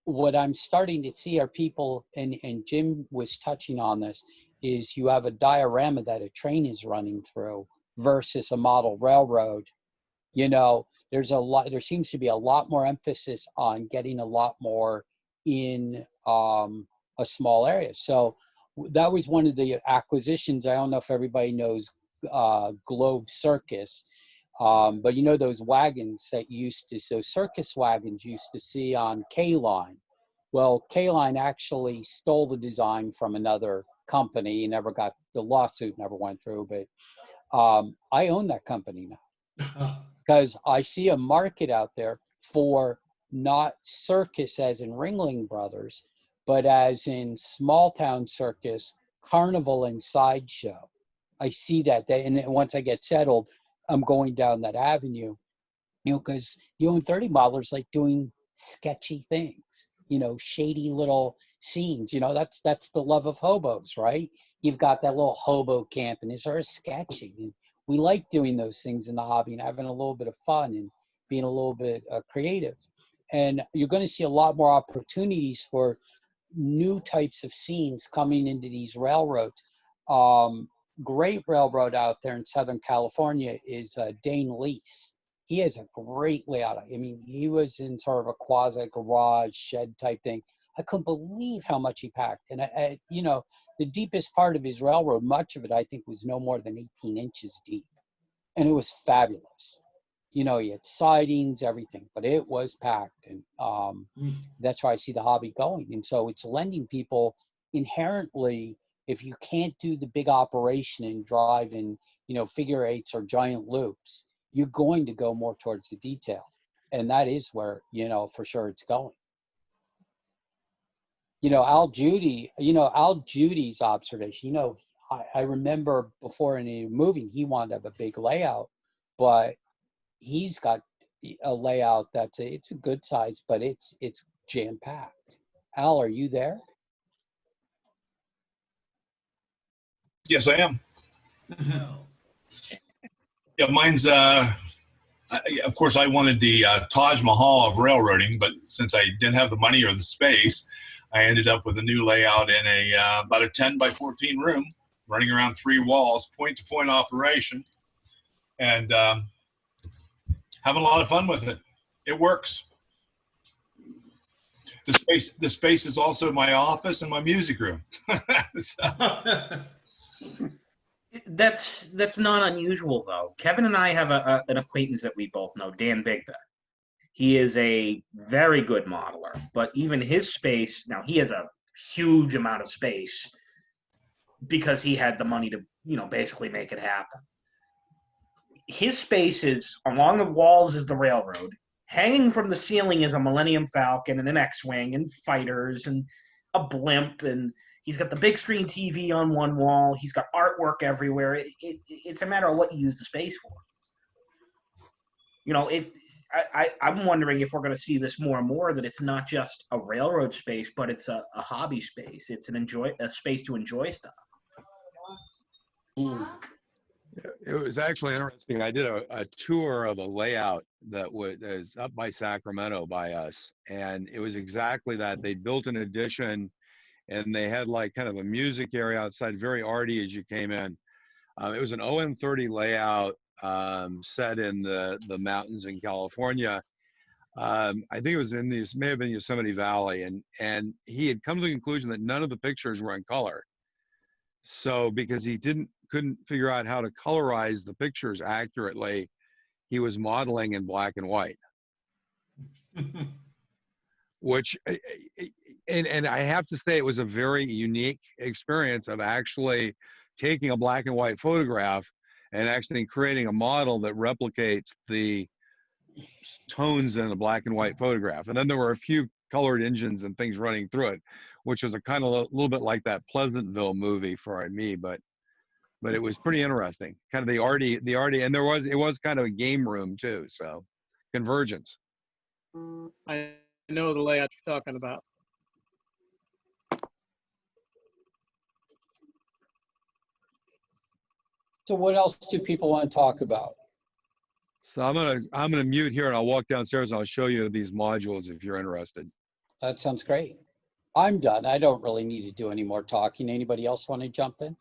what I'm starting to see are people, and Jim was touching on this, is you have a diorama that a train is running through versus a model railroad. You know, there seems to be a lot more emphasis on getting a lot more in a small area. So that was one of the acquisitions. I don't know if everybody knows Globe Circus, but you know those wagons that those circus wagons you used to see on K-Line. Well, K-Line actually stole the design from another company. The lawsuit never went through, but I own that company now because I see a market out there for not circus as in Ringling Brothers, but as in small town circus, carnival, and sideshow. I see that, and once I get settled, I'm going down that avenue, you know, because the ON30 modelers like doing sketchy things, you know, shady little scenes. You know, that's the love of hobos, right? You've got that little hobo camp, and it's sort of sketchy. And we like doing those things in the hobby and having a little bit of fun and being a little bit creative. And you're going to see a lot more opportunities for new types of scenes coming into these railroads. Great railroad out there in Southern California is Dane Lease. He has a great layout. I mean, he was in sort of a quasi garage shed type thing. I couldn't believe how much he packed. And you know, the deepest part of his railroad, much of it I think was no more than 18 inches deep. And it was fabulous. You know, he had sidings, everything, but it was packed. And that's where I see the hobby going. And so it's lending people inherently, if you can't do the big operation and drive in, you know, figure eights or giant loops, you're going to go more towards the detail. And that is where, you know, for sure it's going. You know, Al Judy's observation, you know, I remember before in moving, he wanted to have a big layout, but he's got a layout it's a good size, but it's jam packed. Al, are you there? Yes, I am. Yeah, mine's, of course, I wanted the Taj Mahal of railroading, but since I didn't have the money or the space, I ended up with a new layout in about a 10 by 14 room, running around 3 walls, point-to-point operation, and having a lot of fun with it. It works. The space is also my office and my music room. So. That's not unusual though. Kevin and I have an acquaintance that we both know, Dan Bigtha. He is a very good modeler, but even his space, now he has a huge amount of space because he had the money to, you know, basically make it happen. His space is along the walls is the railroad. Hanging from the ceiling is a Millennium Falcon and an X-Wing and fighters and a blimp, and he's got the big screen TV on one wall. He's got artwork everywhere. It's a matter of what you use the space for. You know, I'm wondering if we're going to see this more and more, that it's not just a railroad space, but it's a hobby space. It's a space to enjoy stuff. Mm. It was actually interesting. I did a tour of a layout that is up by Sacramento by us, and it was exactly that. They built an addition, and they had like kind of a music area outside, very arty as you came in. It was an OM30 layout set in the mountains in California. I think it was may have been Yosemite Valley, and he had come to the conclusion that none of the pictures were in color. So because he couldn't figure out how to colorize the pictures accurately, he was modeling in black and white. Which, and I have to say, it was a very unique experience of actually taking a black and white photograph and actually creating a model that replicates the tones in a black and white photograph. And then there were a few colored engines and things running through it, which was a kind of a little bit like that Pleasantville movie for me, but it was pretty interesting. Kind of the arty, and it was kind of a game room too. So convergence. I know the layout you're talking about. So what else do people want to talk about? So I'm gonna mute here, and I'll walk downstairs and I'll show you these modules if you're interested. That sounds great. I'm done. I don't really need to do any more talking. Anybody else want to jump in?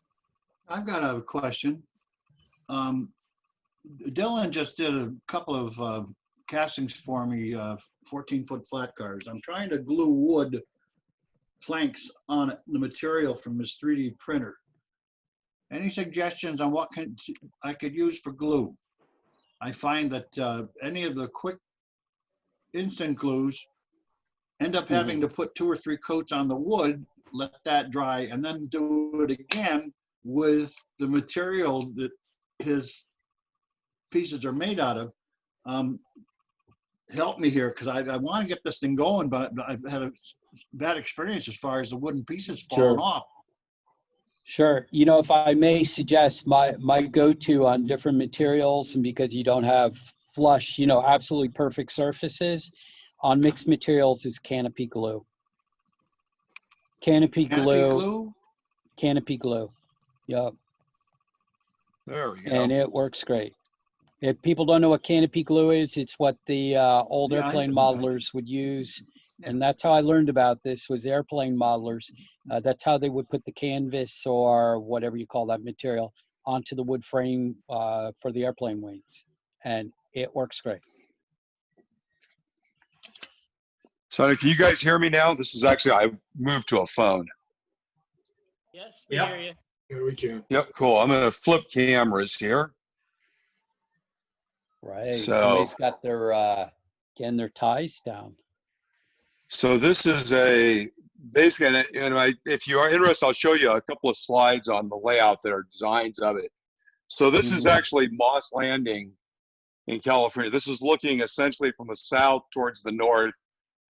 I've got a question. Dylan just did a couple of castings for me, 14-foot flat cars. I'm trying to glue wood planks on the material from his 3D printer. Any suggestions on what I could use for glue? I find that any of the quick instant glues end up having to put 2 or 3 coats on the wood, let that dry, and then do it again with the material that his pieces are made out of. Help me here, because I want to get this thing going, but I've had a bad experience as far as the wooden pieces falling off. Sure. You know, if I may suggest, my go-to on different materials, and because you don't have flush, you know, absolutely perfect surfaces, on mixed materials is canopy glue. Canopy glue? Canopy glue. Yep. There we go. And it works great. If people don't know what canopy glue is, it's what the old airplane modelers would use. And that's how I learned about this, was airplane modelers. That's how they would put the canvas, or whatever you call that material, onto the wood frame for the airplane wings. And it works great. So can you guys hear me now? This is actually, I moved to a phone. Yes, we hear you. Yeah, we can. Yep, cool. I'm gonna flip cameras here. Right. So, Somebody's got their getting their ties down. So this is basically, and if you are interested, I'll show you a couple of slides on the layout that are designs of it. So this is actually Moss Landing in California. This is looking essentially from the south towards the north,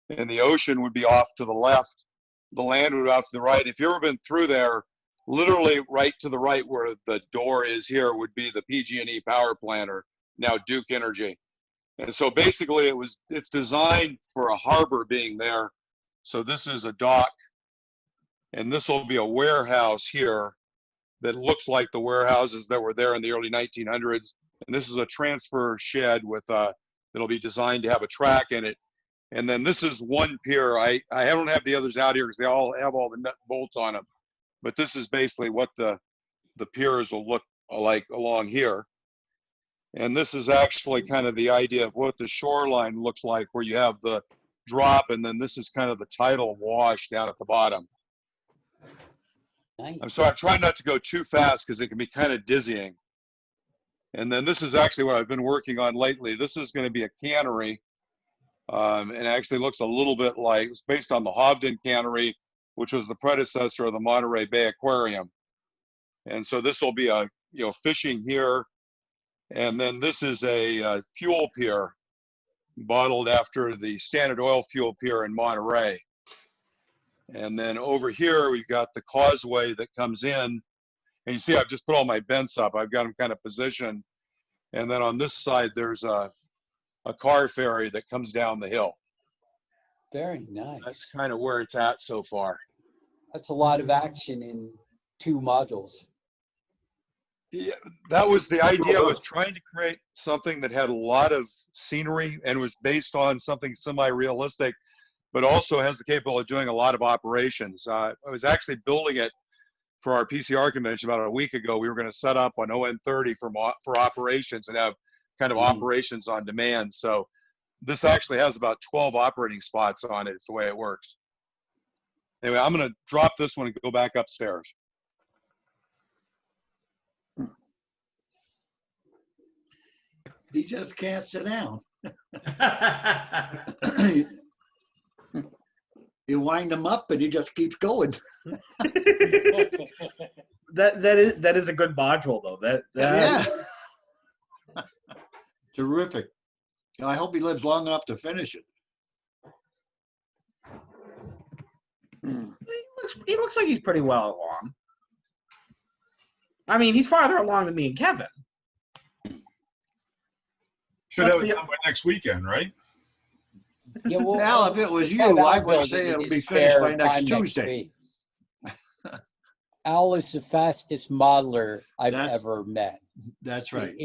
and the ocean would be off to the left. The land would be off to the right. If you've ever been through there, literally right to the right where the door is here would be the PG&E power plant, or now Duke Energy. And so basically it's designed for a harbor being there. So this is a dock, and this will be a warehouse here that looks like the warehouses that were there in the early 1900s. And this is a transfer shed with that'll be designed to have a track in it. And then this is one pier. I don't have the others out here because they all have all the nut and bolts on them. But this is basically what the piers will look like along here. And this is actually kind of the idea of what the shoreline looks like, where you have the drop, and then this is kind of the tidal wash down at the bottom. Nice. I'm sorry, I'm trying not to go too fast because it can be kind of dizzying. And then this is actually what I've been working on lately. This is going to be a cannery. And it actually looks a little bit like, it's based on the Hovden Cannery, which was the predecessor of the Monterey Bay Aquarium. And so this will be a, fishing here. And then this is a fuel pier modeled after the Standard Oil fuel pier in Monterey. And then over here, we've got the causeway that comes in. And you see, I've just put all my vents up. I've got them kind of positioned. And then on this side, there's a car ferry that comes down the hill. Very nice. That's kind of where it's at so far. That's a lot of action in 2 modules. Yeah, that was the idea, was trying to create something that had a lot of scenery and was based on something semi-realistic, but also has the capability of doing a lot of operations. I was actually building it for our PCR convention about a week ago. We were going to set up on ON30 for operations and have kind of operations on demand. So this actually has about 12 operating spots on it. It's the way it works. Anyway, I'm going to drop this one and go back upstairs. He just can't sit down. You wind him up and he just keeps going. That is a good module though. Yeah. Terrific. I hope he lives long enough to finish it. He looks like he's pretty well along. I mean, he's farther along than me and Kevin. Should have it done by next weekend, right? Yeah, well, Now, if it was you, I would say it'll be finished by next Tuesday. Al is the fastest modeler I've That's- ever met. That's right.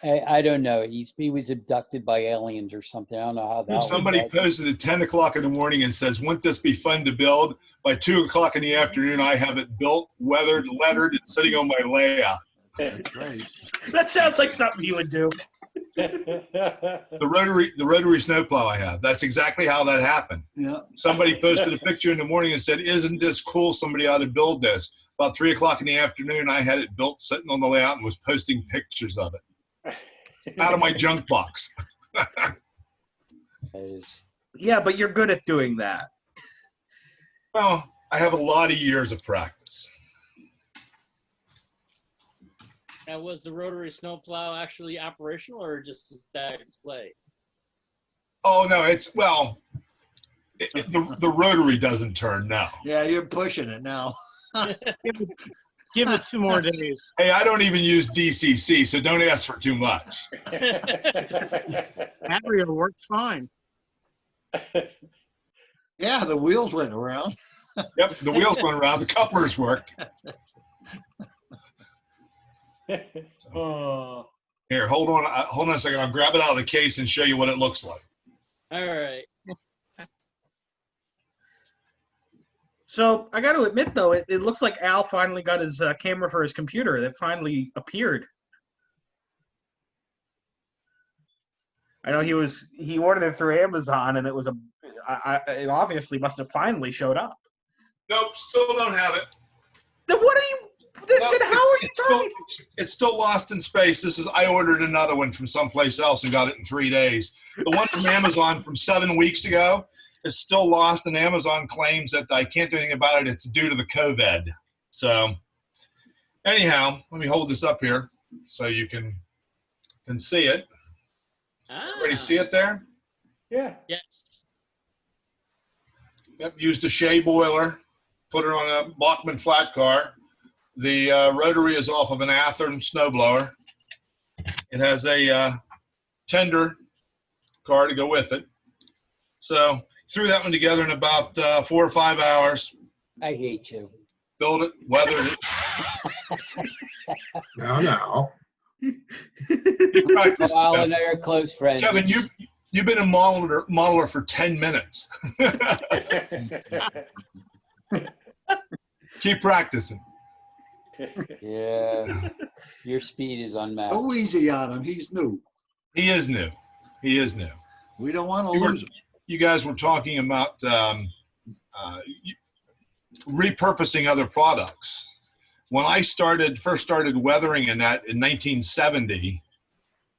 I don't know. He was abducted by aliens or something. I don't know how that. If somebody was. posted at 10 o'clock in the morning and says, wouldn't this be fun to build? By 2 o'clock in the afternoon, I have it built, weathered, lettered, and sitting on my layout. That's right. That sounds like something you would do. The rotary snowplow I have, that's exactly how that happened. Yeah. Somebody posted a picture in the morning and said, isn't this cool? Somebody ought to build this. About 3 o'clock in the afternoon, I had it built, sitting on the layout, and was posting pictures of it out of my junk box. Yeah, but you're good at doing that. Well, I have a lot of years of practice. Now, was the rotary snowplow actually operational or just a static display? Oh, no, the rotary doesn't turn now. Yeah, you're pushing it now. Give it 2 more days. Hey, I don't even use DCC, so don't ask for too much. Battery will work fine. Yeah, the wheels went around. Yep, the wheels went around, the couplers worked. Oh, Here, hold on a second. I'll grab it out of the case and show you what it looks like. all right. So I got to admit, though, it looks like Al finally got his camera for his computer. That finally appeared. I know he ordered it through Amazon, and it was it obviously must have finally showed up. Nope, still don't have it. Then what are you? Then how are you trying? It's still lost in space. I ordered another one from someplace else and got it in 3 days. The one from Amazon from 7 weeks ago is still lost, and Amazon claims that I can't do anything about it. It's due to the COVID. So anyhow, let me hold this up here so you can can see it. Everybody Ah, see it there? Yeah. yes. Yep, used a Shea boiler, put it on a Bachmann flat car. The rotary is off of an Athearn snowblower. It has a tender car to go with it. So threw that one together in about 4 or 5 hours. I hate you. Built it, weathered it. No. You practice, Al and I are close friends. Kevin, you've been a modeler for 10 minutes. Keep practicing. Yeah, your speed is unmatched. Go easy on him. He's new. He is new. He is new. We don't want to You were- lose him. You guys were talking about repurposing other products. When I first started weathering in 1970,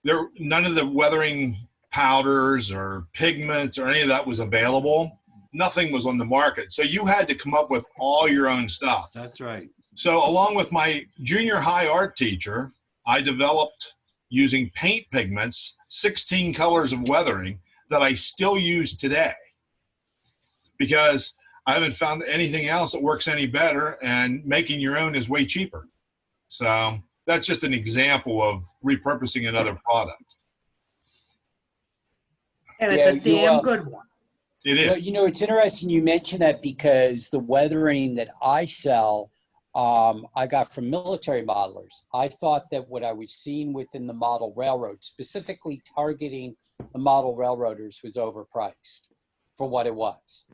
none of the weathering powders or pigments or any of that was available. Nothing was on the market. So you had to come up with all your own stuff. That's right. So along with my junior high art teacher, I developed, using paint pigments, 16 colors of weathering that I still use today, because I haven't found anything else that works any better, and making your own is way cheaper. So that's just an example of repurposing another product. And it's Yeah, a damn good one. It is. Well, you know, it's interesting you mention that, because the weathering that I sell, I got from military modelers. I thought that what I was seeing within the model railroad, specifically targeting the model railroaders, was overpriced for what it was.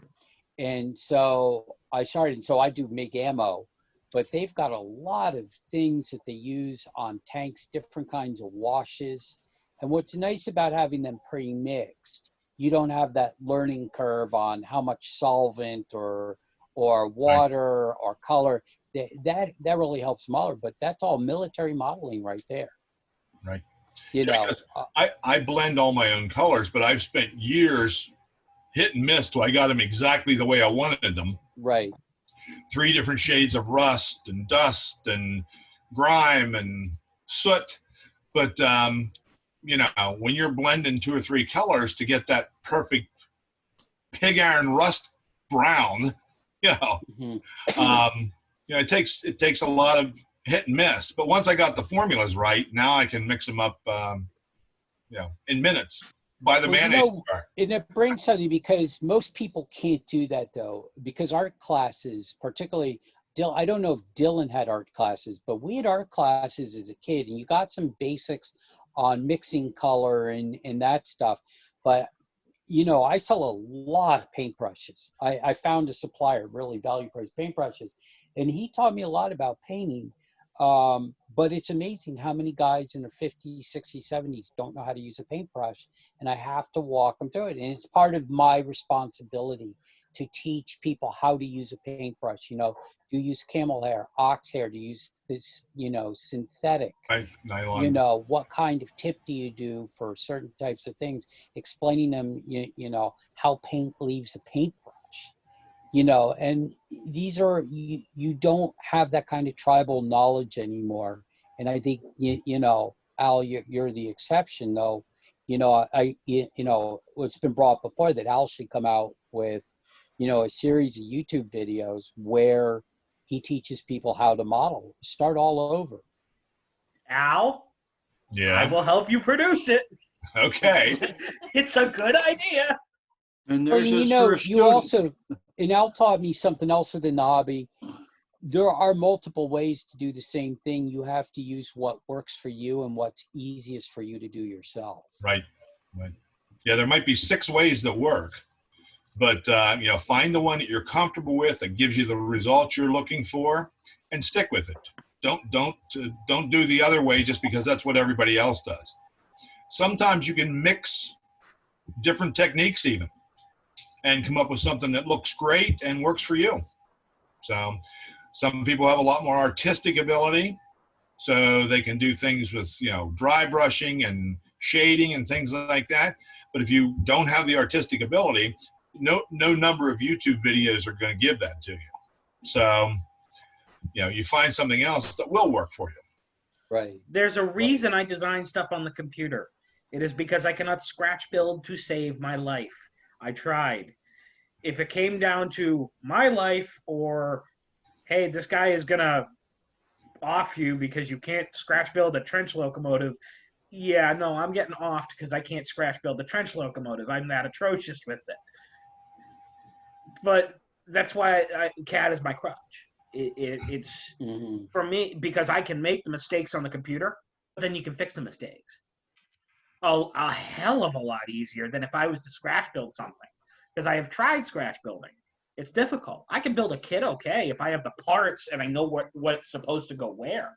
And so I started, so I do MIG ammo, but they've got a lot of things that they use on tanks, different kinds of washes. And what's nice about having them pre-mixed, you don't have that learning curve on how much solvent or water or color. That really helps model, but that's all military modeling right there. Right. You know, Because I blend all my own colors, but I've spent years hit and miss till I got them exactly the way I wanted them. right. 3 different shades of rust and dust and grime and soot. But, you know, when you're blending 2 or 3 colors to get that perfect pig iron rust brown, you know, Mhm. you know, it takes a lot of hit and miss. But once I got the formulas right, now I can mix them up, you know, in minutes. Buy the Well, you mayonnaise know, jar. and it brings something, because most people can't do that though, because art classes, particularly I don't know if Dylan had art classes, but we had art classes as a kid, and you got some basics on mixing color and that stuff. But you know, I sell a lot of paintbrushes. I found a supplier, really value priced paintbrushes, and he taught me a lot about painting. But it's amazing how many guys in their 50s, 60s, 70s don't know how to use a paintbrush, and I have to walk them through it. And it's part of my responsibility to teach people how to use a paintbrush. You know, do you use camel hair, ox hair? Do you use this, you know, synthetic? Nylon. You know, what kind of tip do you do for certain types of things? Explaining them, you know, how paint leaves a paintbrush. You know, and these are, you don't have that kind of tribal knowledge anymore. And I think, you know, Al, you're the exception though. You know, you know, it's been brought before that Al should come out with, you know, a series of YouTube videos where he teaches people how to model, start all over. Al, I Yeah. will help you produce it. Okay. It's a good idea. And Well, there's you his know, first you student. also, and Al taught me something else within the hobby. There are multiple ways to do the same thing. You have to use what works for you and what's easiest for you to do yourself. Right. Yeah, there might be 6 ways that work, but you know, find the one that you're comfortable with that gives you the results you're looking for, and stick with it. Don't do the other way just because that's what everybody else does. Sometimes you can mix different techniques even, and come up with something that looks great and works for you. So some people have a lot more artistic ability, so they can do things with, you know, dry brushing and shading and things like that. But if you don't have the artistic ability, no number of YouTube videos are going to give that to you. So, you know, you find something else that will work for you. Right. There's a reason I design stuff on the computer. It is because I cannot scratch build to save my life. I tried. If it came down to my life or, hey, this guy is going to off you because you can't scratch build a trench locomotive, yeah, no, I'm getting offed because I can't scratch build the trench locomotive. I'm that atrocious with it. But that's why CAD is my crutch. It's for me because I can make the mistakes on the computer, but then you can fix the mistakes. Oh, a hell of a lot easier than if I was to scratch build something, because I have tried scratch building. It's difficult. I can build a kit okay if I have the parts and I know what's supposed to go where.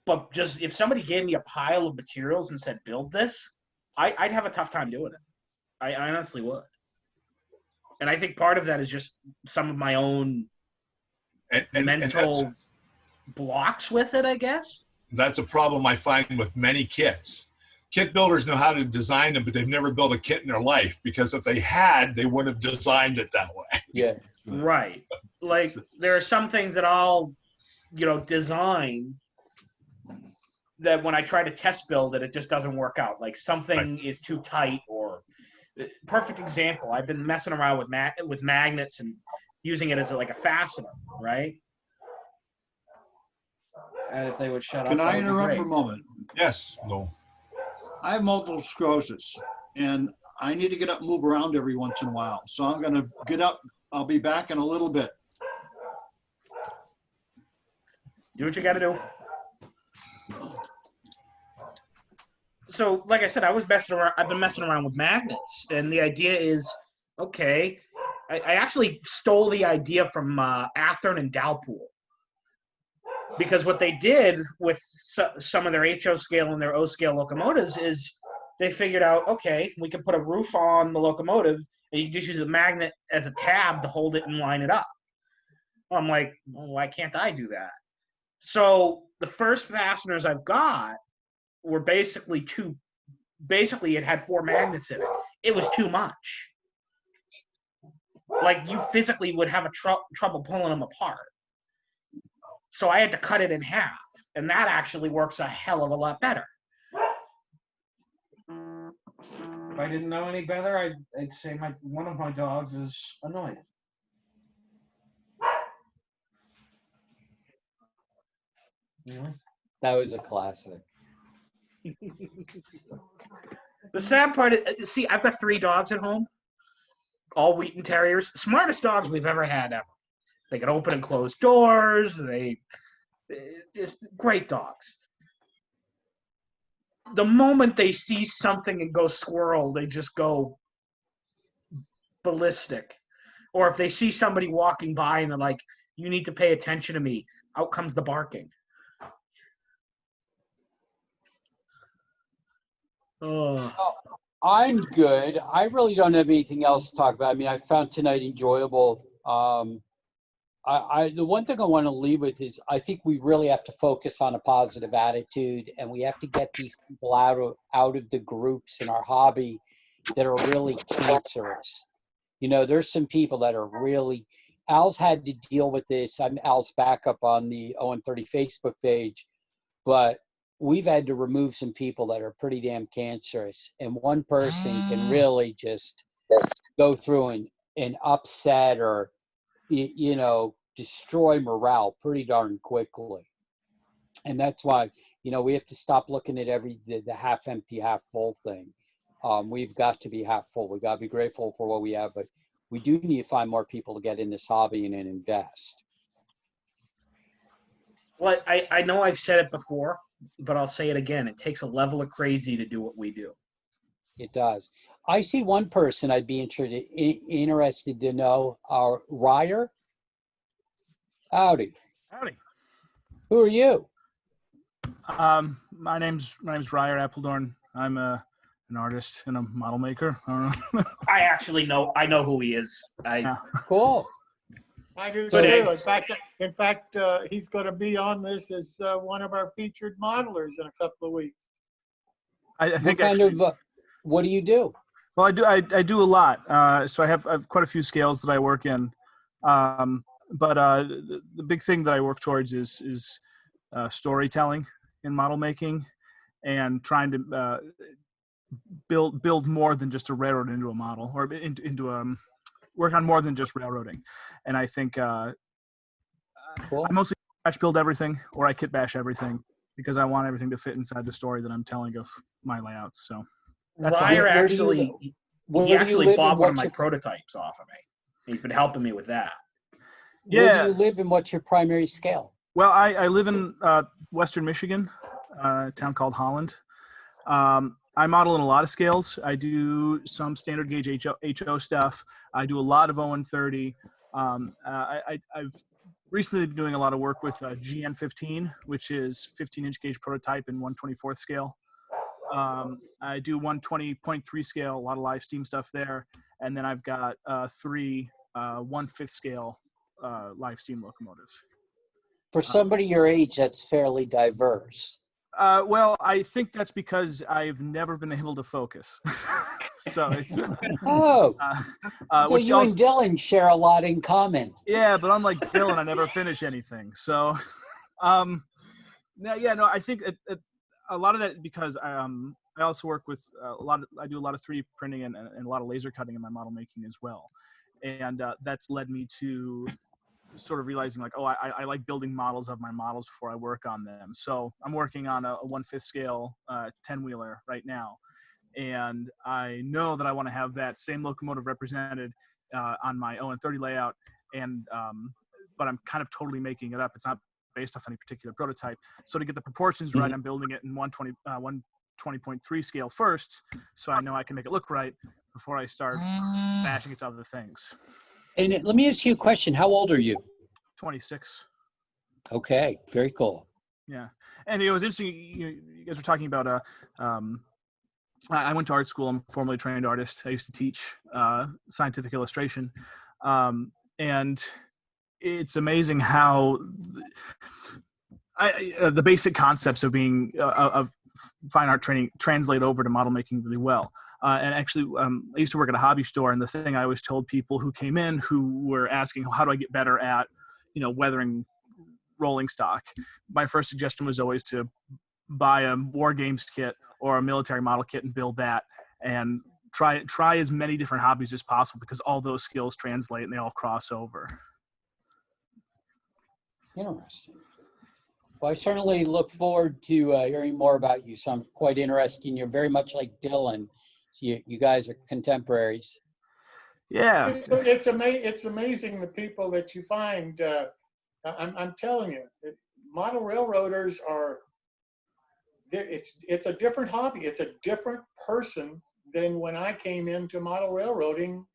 But just if somebody gave me a pile of materials and said build this, I'd have a tough time doing it. I honestly would. And I think part of that is just some of my own mental blocks with it, I guess. That's a problem I find with many kits. Kit builders know how to design them, but they've never built a kit in their life, because if they had, they would have designed it that way. Yeah. Right. Like there are some things that I'll, design that when I try to test build it, it just doesn't work out. Like something is too tight, or perfect example. I've been messing around with magnets and using it as like a fastener, right? And if they would shut up. Can I interrupt for a moment? Yes. No. I have multiple sclerosis, and I need to get up and move around every once in a while. So I'm going to get up. I'll be back in a little bit. Do what you got to do. So, like I said, I've been messing around with magnets, and the idea is, okay, I actually stole the idea from Athearn and Dalpool. Because what they did with some of their HO scale and their O scale locomotives is they figured out, okay, we can put a roof on the locomotive and you can just use a magnet as a tab to hold it and line it up. I'm like, well, why can't I do that? So the first fasteners I've got were basically it had 4 magnets in it. It was too much. Like you physically would have a trouble pulling them apart. So I had to cut it in half, and that actually works a hell of a lot better. If I didn't know any better, I'd say one of my dogs is annoyed. Really? That was a classic. The sad part is, see, I've got 3 dogs at home, all Wheaten Terriers, smartest dogs we've ever had ever. They can open and close doors. They just great dogs. The moment they see something and go squirrel, they just go ballistic. Or if they see somebody walking by and they're like, you need to pay attention to me, out comes the barking. Oh. I'm good. I really don't have anything else to talk about. I mean, I found tonight enjoyable. The one thing I want to leave with is I think we really have to focus on a positive attitude, and we have to get these people out of the groups in our hobby that are really cancerous. There's some people that are really. Al's had to deal with this. I'm Al's backup on the Owen 30 Facebook page, but we've had to remove some people that are pretty damn cancerous, and one person can really just go through and upset or destroy morale pretty darn quickly. And that's why, we have to stop looking at the half empty, half full thing. We've got to be half full. We've got to be grateful for what we have, but we do need to find more people to get in this hobby and invest. Well, I know I've said it before, but I'll say it again. It takes a level of crazy to do what we do. It does. I see one person I'd be interested to know. Ryer. Howdy. Howdy. Who are you? My name's Ryer Appledorn. I'm an artist and a model maker. I don't know. I actually know. I know who he is. Cool. I do So too. In fact, he's going to be on this as one of our featured modelers in a couple of weeks. I think what do you do? Well, I do a lot. So I have quite a few scales that I work in. But the big thing that I work towards is storytelling in model making, and trying to build more than just a railroad into a model, or into work on more than just railroading. And I think Cool. I mostly batch build everything, or I kit bash everything, because I want everything to fit inside the story that I'm telling of my layouts. So that's how Ryer Where do you- actually, where he do you actually live bought and one of what's my your- prototypes off of me. He's been helping me with that. Where do Yeah. you live and what's your primary scale? Well, I live in Western Michigan, a town called Holland. I model in a lot of scales. I do some standard gauge HO stuff. I do a lot of 0-30. I've recently been doing a lot of work with GN15, which is 15-inch gauge prototype in 1/24th scale. I do 120.3 scale, a lot of live steam stuff there. And then I've got 3 1/5 scale live steam locomotives. For somebody your age, that's fairly diverse. Well, I think that's because I've never been able to focus. So it's Oh, so which you also, and Dylan share a lot in common. yeah, but unlike Dylan, I never finish anything. So, no, I think a lot of that because I also work with I do a lot of 3D printing and a lot of laser cutting in my model making as well, and that's led me to sort of realizing like, oh, I like building models of my models before I work on them. So I'm working on a 1/5 scale 10-wheeler right now. And I know that I want to have that same locomotive represented on my 0-30 layout. And, but I'm kind of totally making it up. It's not based off any particular prototype. So to get the proportions right, I'm building it in 120.3 scale first. So I know I can make it look right before I start bashing it to other things. And let me ask you a question. How old are you? 26. Okay, very cool. Yeah. And it was interesting. You guys were talking about, I went to art school. I'm a formally trained artist. I used to teach scientific illustration. And it's amazing how the basic concepts of being of fine art training translate over to model making really well. And actually, I used to work at a hobby store, and the thing I always told people who came in who were asking, how do I get better at, weathering rolling stock? My first suggestion was always to buy a war games kit or a military model kit and build that, and try as many different hobbies as possible, because all those skills translate and they all cross over. Interesting. Well, I certainly look forward to hearing more about you. So I'm quite interested. You're very much like Dylan. So you guys are contemporaries. Yeah. It's amazing the people that you find. I'm telling you, model railroaders are. It's a different hobby. It's a different person than when I came into model railroading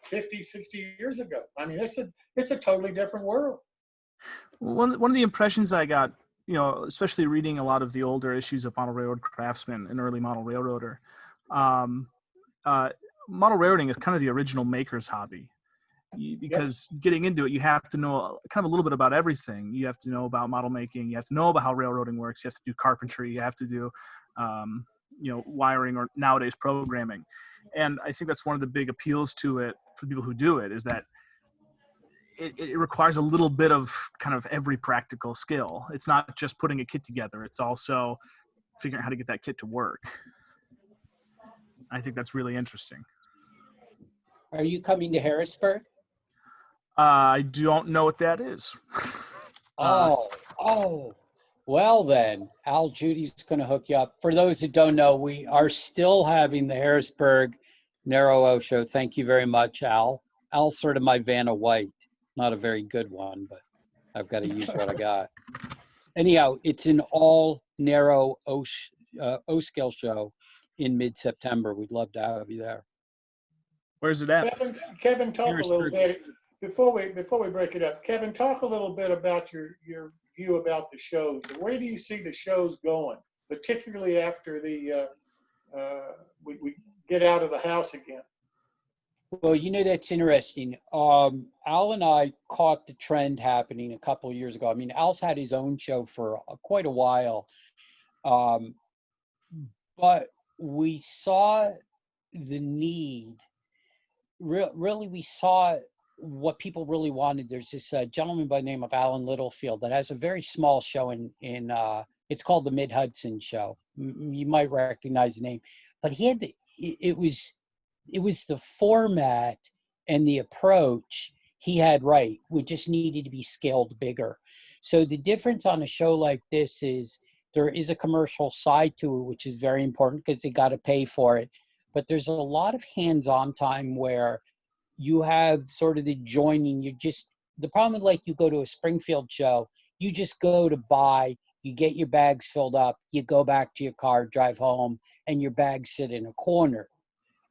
50, 60 years ago. I mean, it's a totally different world. One of the impressions I got, especially reading a lot of the older issues of Model Railroad Craftsman and Early Model Railroader, model railroading is kind of the original maker's hobby, because getting into it, you have to know kind of a little bit about everything. You have to know about model making. You have to know about how railroading works. You have to do carpentry. You have to do, wiring, or nowadays programming. And I think that's one of the big appeals to it for people who do it, is that it requires a little bit of kind of every practical skill. It's not just putting a kit together. It's also figuring out how to get that kit to work. I think that's really interesting. Are you coming to Harrisburg? I don't know what that is. Well then, Al Judy's going to hook you up. For those that don't know, we are still having the Harrisburg Narrow O Show. Thank you very much, Al. Al's sort of my Vanna White. Not a very good one, but I've got to use what I got. Anyhow, it's an all narrow O-scale show in mid-September. We'd love to have you there. Where's it at? Kevin, talk a little bit before we break it up. Kevin, talk a little bit about your view about the shows. Where do you see the shows going, particularly after we get out of the house again? Well, that's interesting. Al and I caught the trend happening a couple of years ago. I mean, Al's had his own show for quite a while, but we saw the need. Really, we saw what people really wanted. There's this gentleman by the name of Alan Littlefield that has a very small show in it's called the Mid Hudson Show. You might recognize the name, but he had it was the format and the approach he had right. We just needed to be scaled bigger. So the difference on a show like this is there is a commercial side to it, which is very important because they got to pay for it. But there's a lot of hands-on time where you have sort of the joining. The problem is, like, you go to a Springfield show, you just go to buy, you get your bags filled up, you go back to your car, drive home, and your bags sit in a corner.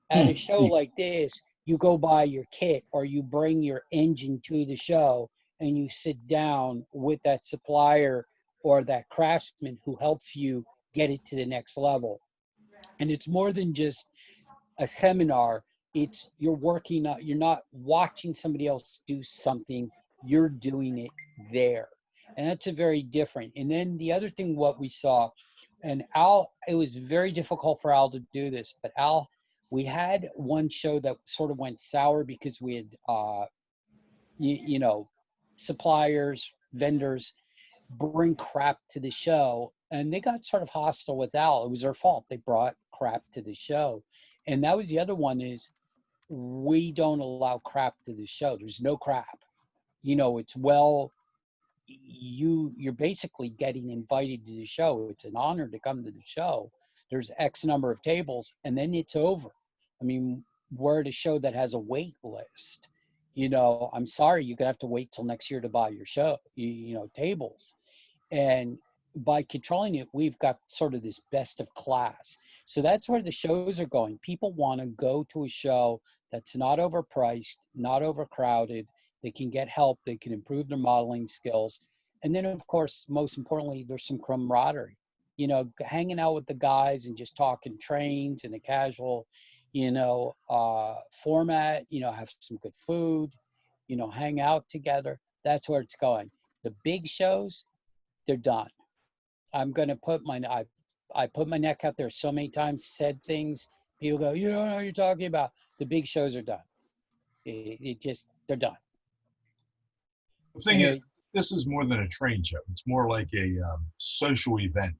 At a show like this, you go buy your kit or you bring your engine to the show and you sit down with that supplier or that craftsman who helps you get it to the next level. And it's more than just a seminar. It's you're working, you're not watching somebody else do something, you're doing it there. And that's a very different. And then the other thing, what we saw, and Al, it was very difficult for Al to do this, but Al, we had one show that sort of went sour because we had, you know, suppliers, vendors bring crap to the show, and they got sort of hostile with Al. It was their fault. They brought crap to the show. And that was the other one is we don't allow crap to the show. There's no crap. You know, it's you're basically getting invited to the show. It's an honor to come to the show. There's X number of tables, and then it's over. I mean, we're at a show that has a wait list. You know, I'm sorry, you're gonna have to wait till next year to buy your show, you know, tables. And by controlling it, we've got sort of this best of class. So that's where the shows are going. People want to go to a show that's not overpriced, not overcrowded. They can get help. They can improve their modeling skills. And then, of course, most importantly, there's some camaraderie. You know, hanging out with the guys and just talking trains in a casual, you know, format, you know, have some good food, you know, hang out together. That's where it's going. The big shows, they're done. I'm going to put I put my neck out there so many times, said things. People go, you don't know what you're talking about. The big shows are done. They're done. The thing is, this is more than a trade show. It's more like a social event.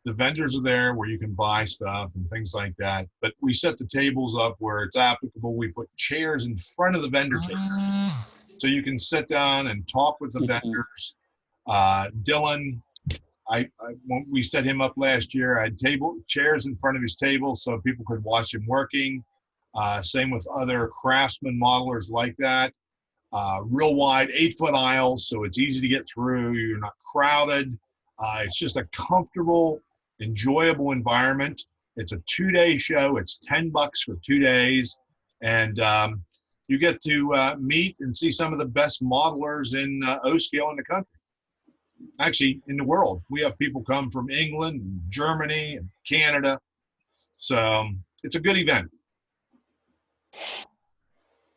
The vendors are there where you can buy stuff and things like that. But we set the tables up where it's applicable. We put chairs in front of the vendor tables. So you can sit down and talk with the vendors. Dylan, when we set him up last year, I had chairs in front of his table so people could watch him working. Same with other craftsmen, modelers like that. Real wide 8-foot aisles, so it's easy to get through. You're not crowded. It's just a comfortable, enjoyable environment. It's a 2-day show. It's $10 for 2 days. And you get to meet and see some of the best modelers in O-scale in the country. Actually, in the world. We have people come from England, and Germany, and Canada. So it's a good event.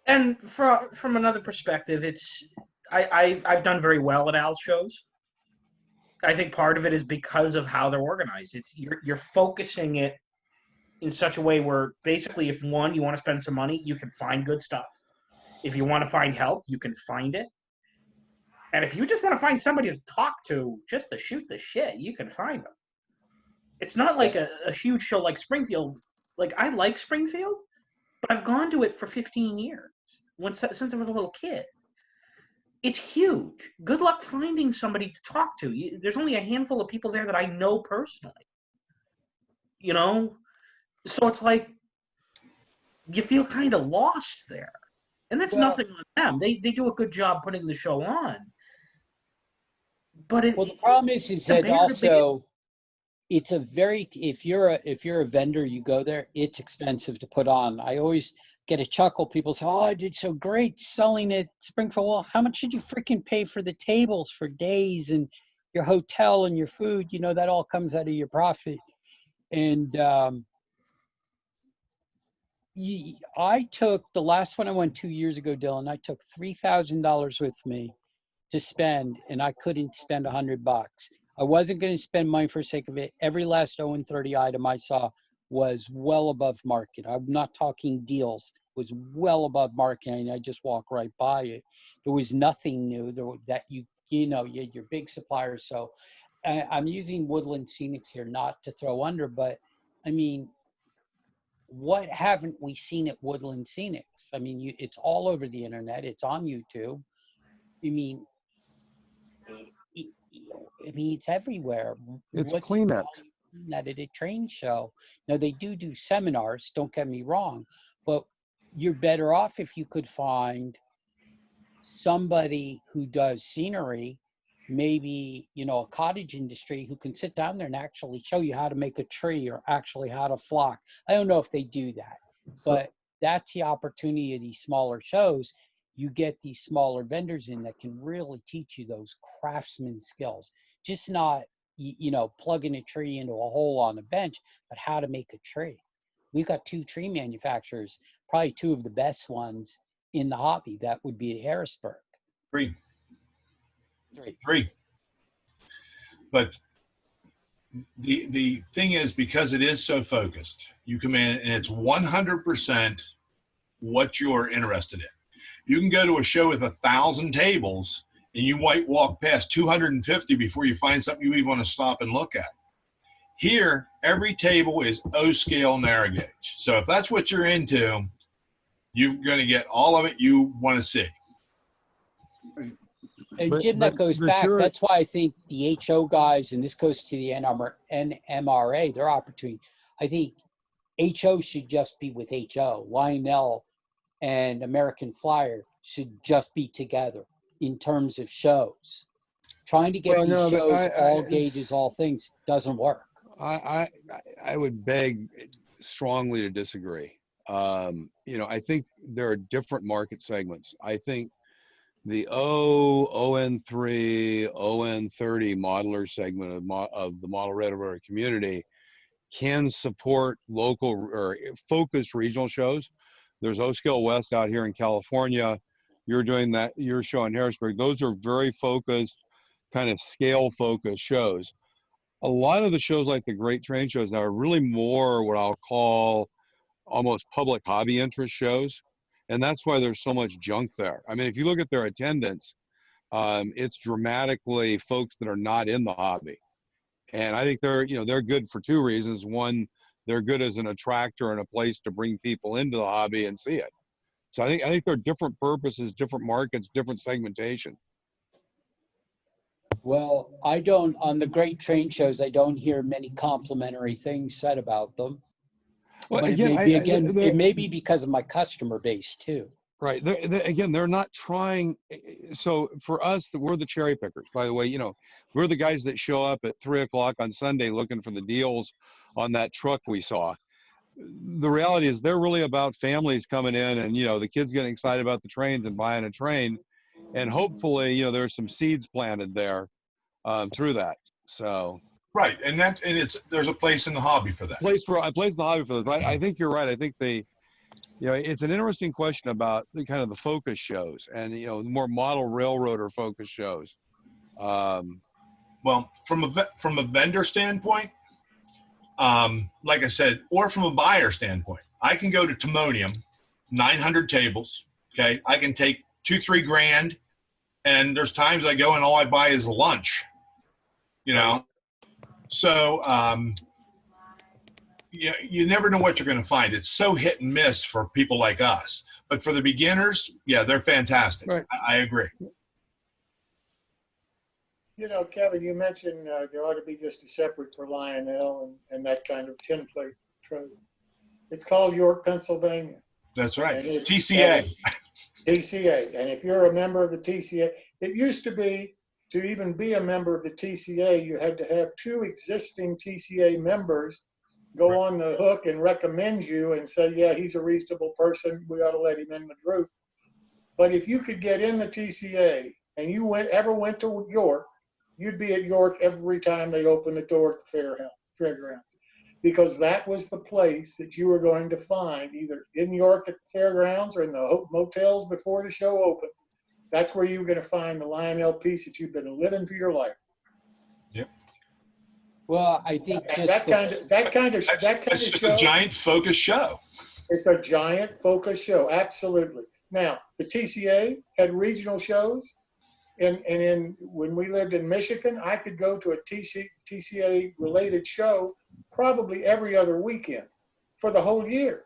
And from another perspective, I've done very well at Al's shows. I think part of it is because of how they're organized. It's you're focusing it in such a way where basically, if one, you want to spend some money, you can find good stuff. If you want to find help, you can find it. And if you just want to find somebody to talk to, just to shoot the shit, you can find them. It's not like a huge show like Springfield. Like, I like Springfield, but I've gone to it for 15 years, since I was a little kid. It's huge. Good luck finding somebody to talk to. There's only a handful of people there that I know personally. You know? So it's like, you feel kind of lost there. And that's nothing on them. They do a good job putting the show on. But the problem is that also it's a very, if you're a vendor, you go there, it's expensive to put on. I always get a chuckle. People say, "Oh, I did so great selling at Springfield." Well, how much did you freaking pay for the tables for days and your hotel and your food? You know, that all comes out of your profit. And I took the last one I went 2 years ago, Dylan. I took $3,000 with me to spend, and I couldn't spend $100. I wasn't going to spend money for the sake of it. Every last 0 and 30 item I saw was well above market. I'm not talking deals, was well above market. And I just walked right by it. There was nothing new that you had your big suppliers. So I'm using Woodland Scenics here not to throw under, but I mean, what haven't we seen at Woodland Scenics? I mean, it's all over the internet. It's on YouTube. I mean, it's everywhere. It's What's Kleenex. at a trade show? Now they do seminars. Don't get me wrong, but you're better off if you could find somebody who does scenery, maybe a cottage industry, who can sit down there and actually show you how to make a tree or actually how to flock. I don't know if they do that, but that's the opportunity of these smaller shows. You get these smaller vendors in that can really teach you those craftsman skills, just not plugging a tree into a hole on a bench, but how to make a tree. We've got 2 tree manufacturers, probably 2 of the best ones in the hobby. That would be Harrisburg. 3. But the thing is, because it is so focused, you come in and it's 100% what you're interested in. You can go to a show with 1,000 tables and you might walk past 250 before you find something you even want to stop and look at. Here, every table is O-scale narrow gauge. So if that's what you're into, you're going to get all of it you want to see. And Jim, that goes back. That's why I think the HO guys, and this goes to the NMRA, their opportunity. I think HO should just be with HO. Lionel and American Flyer should just be together in terms of shows. Trying to get these shows all gauges, all things, doesn't work. I would beg strongly to disagree. I think there are different market segments. I think the ON3, ON30 modeler segment of the model railroader community can support local or focused regional shows. There's O-Scale West out here in California. You're doing that, your show in Harrisburg. Those are very focused, kind of scale focused shows. A lot of the shows like the great train shows now are really more what I'll call almost public hobby interest shows. And that's why there's so much junk there. I mean, if you look at their attendance, it's dramatically folks that are not in the hobby. And I think they're good for 2 reasons. One, they're good as an attractor and a place to bring people into the hobby and see it. So I think there are different purposes, different markets, different segmentation. Well, on the great train shows, I don't hear many complimentary things said about them. Well, but again, it may be because of my customer base too. Right. They're not trying. So for us, we're the cherry pickers, by the way. We're the guys that show up at 3 o'clock on Sunday looking for the deals on that truck we saw. The reality is they're really about families coming in and, the kids getting excited about the trains and buying a train. And hopefully, there's some seeds planted there through that. So. Right. And there's a place in the hobby for that. A place in the hobby for that. But I think you're right. I think it's an interesting question about the kind of the focus shows and, the more model railroader focus shows. Well, from a vendor standpoint, like I said, or from a buyer standpoint, I can go to Timonium, 900 tables. Okay. I can take $2-3 grand, and there's times I go and all I buy is lunch, So, you never know what you're going to find. It's so hit and miss for people like us. But for the beginners, yeah, they're fantastic. Right. I agree. Kevin, you mentioned there ought to be just a separate for Lionel and that kind of tin plate trade. It's called York, Pennsylvania. That's right. TCA. TCA. And if you're a member of the TCA, it used to be, to even be a member of the TCA, you had to have 2 existing TCA members go on the hook and recommend you and say, yeah, he's a reasonable person, we ought to let him in the group. But if you could get in the TCA and you ever went to York, you'd be at York every time they opened the door at the fairgrounds, because that was the place that you were going to find, either in York at the fairgrounds or in the motels before the show opened. That's where you were going to find the Lionel piece that you've been living for your life. Yep. Well, I think that kind of It's just a giant focus show. It's a giant focus show, absolutely. Now, the TCA had regional shows, and when we lived in Michigan, I could go to a TCA-related show probably every other weekend for the whole year.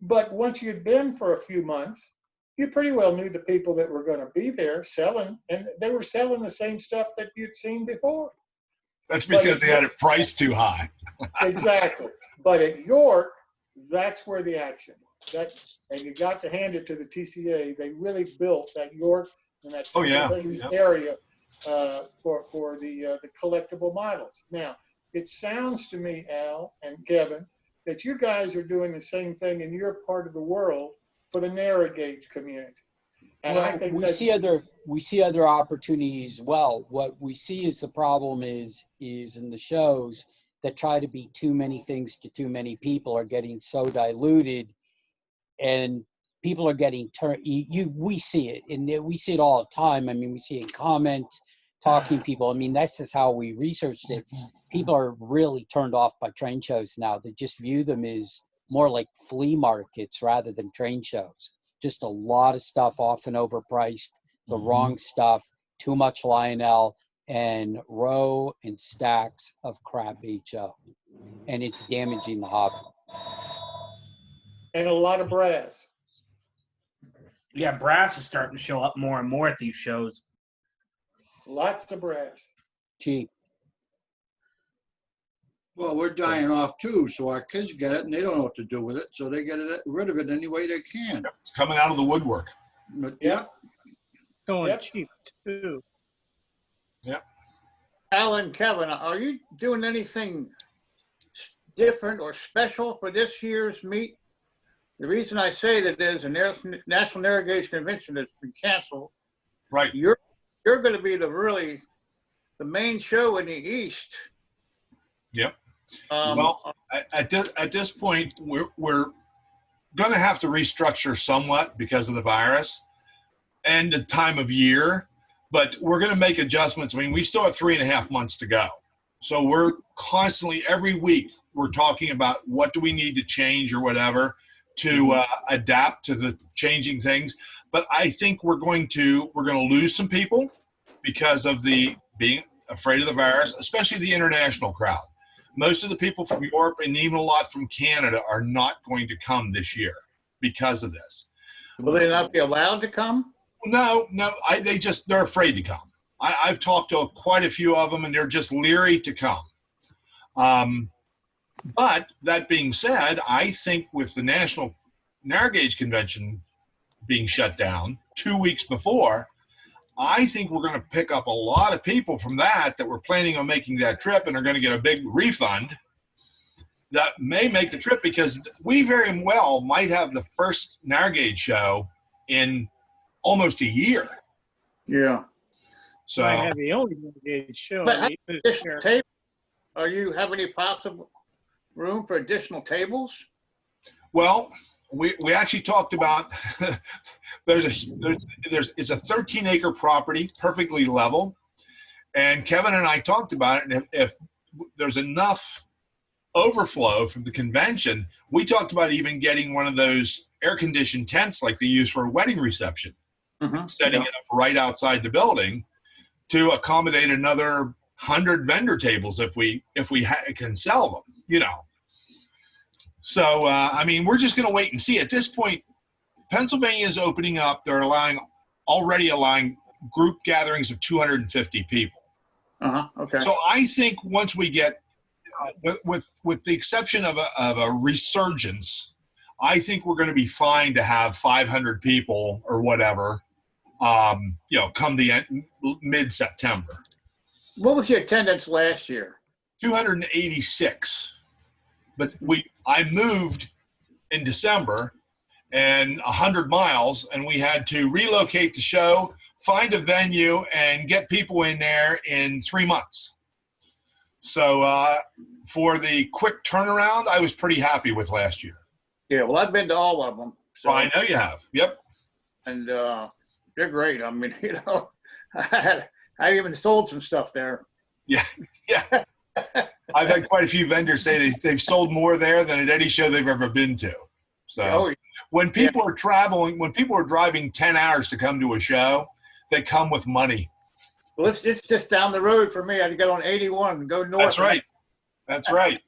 But once you'd been for a few months, you pretty well knew the people that were going to be there selling, and they were selling the same stuff that you'd seen before. That's because they had it priced too high. Exactly. But at York, that's where the action was. And you got to hand it to the TCA. They really built that York and that area for the collectible models. Now, it sounds to me, Al and Kevin, that you guys are doing the same thing in your part of the world for the narrow gauge community. And well, I think we see other opportunities as well. What we see is the problem is in the shows that try to be too many things to too many people are getting so diluted, and people are getting turned. We see it, and we see it all the time. I mean, we see it in comments, talking to people. I mean, that's just how we researched it. People are really turned off by train shows now. They just view them as more like flea markets rather than train shows. Just a lot of stuff, often overpriced, the wrong stuff, too much Lionel, and row and stacks of crap HO. And it's damaging the hobby. And a lot of brass. Yeah, brass is starting to show up more and more at these shows. Lots of brass. Cheap. Well, we're dying off too, so our kids get it and they don't know what to do with it, so they get rid of it any way they can. It's coming out of the woodwork. But, Yeah. Going cheap too. Yep. Alan, Kevin, are you doing anything different or special for this year's meet? The reason I say that is the National Narrow Gauge Convention has been canceled. Right. You're going to be the main show in the East. Yep. Well, at this point, we're going to have to restructure somewhat because of the virus and the time of year, but we're going to make adjustments. I mean, we still have 3.5 months to go. So we're constantly, every week, we're talking about what do we need to change or whatever to adapt to the changing things. But I think we're going to lose some people because of the being afraid of the virus, especially the international crowd. Most of the people from Europe and even a lot from Canada are not going to come this year because of this. Will they not be allowed to come? No, they're afraid to come. I've talked to quite a few of them, and they're just leery to come. But that being said, I think with the National Narrow Gauge Convention being shut down 2 weeks before, I think we're going to pick up a lot of people from that were planning on making that trip and are going to get a big refund that may make the trip, because we very well might have the first narrow gauge show in almost a year. Yeah. So I have the only gauge show. But additional tables, are you have any possible room for additional tables? Well, we actually talked about it's a 13-acre property, perfectly level, and Kevin and I talked about it. And if there's enough overflow from the convention, we talked about even getting one of those air-conditioned tents like they use for a wedding reception, setting it up right outside the building to accommodate another 100 vendor tables if we can sell them, you know. So, I mean, we're just going to wait and see. At this point, Pennsylvania is opening up. They're already allowing group gatherings of 250 people. Okay. So I think once we get, with the exception of a resurgence, I think we're going to be fine to have 500 people or whatever, come the mid-September. What was your attendance last year? 286. But I moved in December and 100 miles, and we had to relocate the show, find a venue, and get people in there in 3 months. So for the quick turnaround, I was pretty happy with last year. Yeah, well, I've been to all of them. So, I know you have. Yep. And they're great. I mean, I even sold some stuff there. Yeah. I've had quite a few vendors say they've sold more there than at any show they've ever been to. So Oh, when people are traveling, when people are driving 10 hours to come to a show, they come with money. well, it's just down the road for me. I had to get on 81 and go north. That's right. That's right.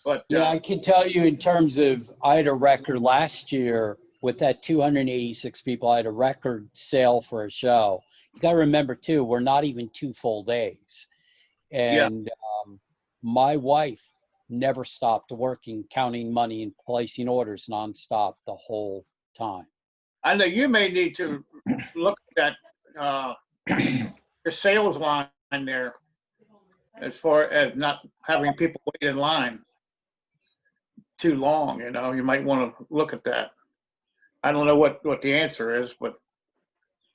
But Yeah, I can tell you in terms of, I had a record last year with that 286 people. I had a record sale for a show. You got to remember too, we're not even 2 full days. And my wife never stopped working, counting money and placing orders nonstop the whole time. I know you may need to look at your sales line there as far as not having people wait in line too long. You know, you might want to look at that. I don't know what the answer is, but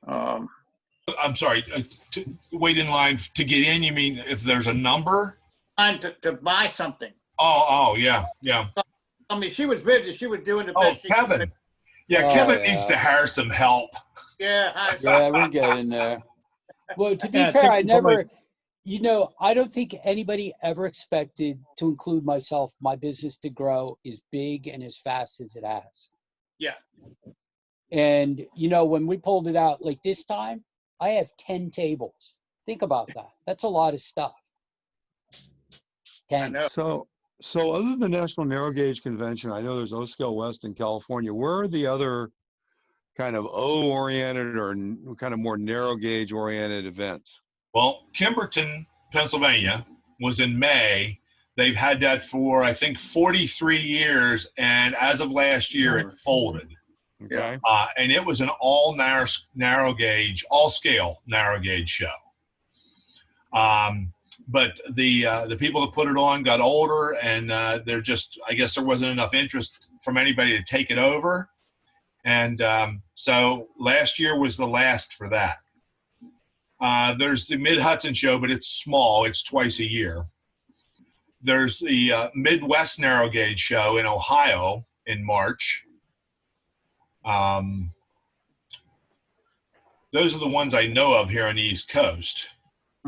I'm sorry. To wait in line to get in, you mean if there's a number? to buy something. Oh, yeah. I mean, she was busy. She was doing the Oh, best she could. Kevin. Yeah, Kevin needs to hire some help. Yeah, Yeah, we're getting there. Well, to be Yeah, fair, I typically- never, I don't think anybody ever expected, to include myself, my business to grow as big and as fast as it has. yeah. And, when we pulled it out, like this time, I have 10 tables. Think about that. That's a lot of stuff. I know. So other than the National Narrow Gauge Convention, I know there's O-Scale West in California. Where are the other kind of O-oriented or kind of more narrow gauge oriented events? Well, Kimberton, Pennsylvania was in May. They've had that for, I think, 43 years. And as of last year, it folded. Okay. And it was an all narrow gauge, all scale narrow gauge show. But the people that put it on got older, and they're just, I guess there wasn't enough interest from anybody to take it over. And so last year was the last for that. There's the Mid-Hudson show, but it's small. It's twice a year. There's the Midwest Narrow Gauge show in Ohio in March. Those are the ones I know of here on the East Coast.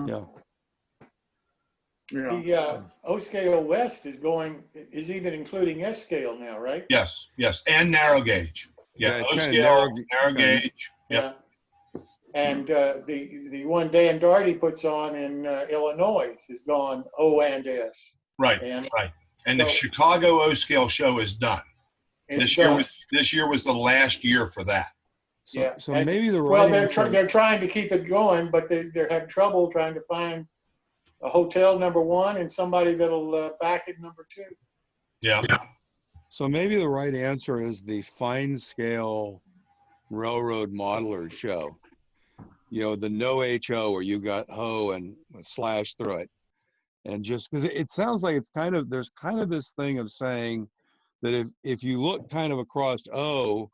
Yeah. Yeah. The O-Scale West is even including S-Scale now, right? Yes, and narrow gauge. Yeah, Yeah, O-Scale, narrow kinda- gauge. Yeah. And the one Dan Darty puts on in Illinois is gone O and S. Right. And the so- Chicago O-Scale show is done. It's This year was the last year for that. So and- maybe the right Well, answer- they're trying to keep it going, but they're having trouble trying to find a hotel number one and somebody that'll back it number two. Yeah. So maybe the right answer is the fine scale railroad modeler show. The no HO where you got hoe and slash through it. And just because it sounds like there's kind of this thing of saying that if you look kind of across O,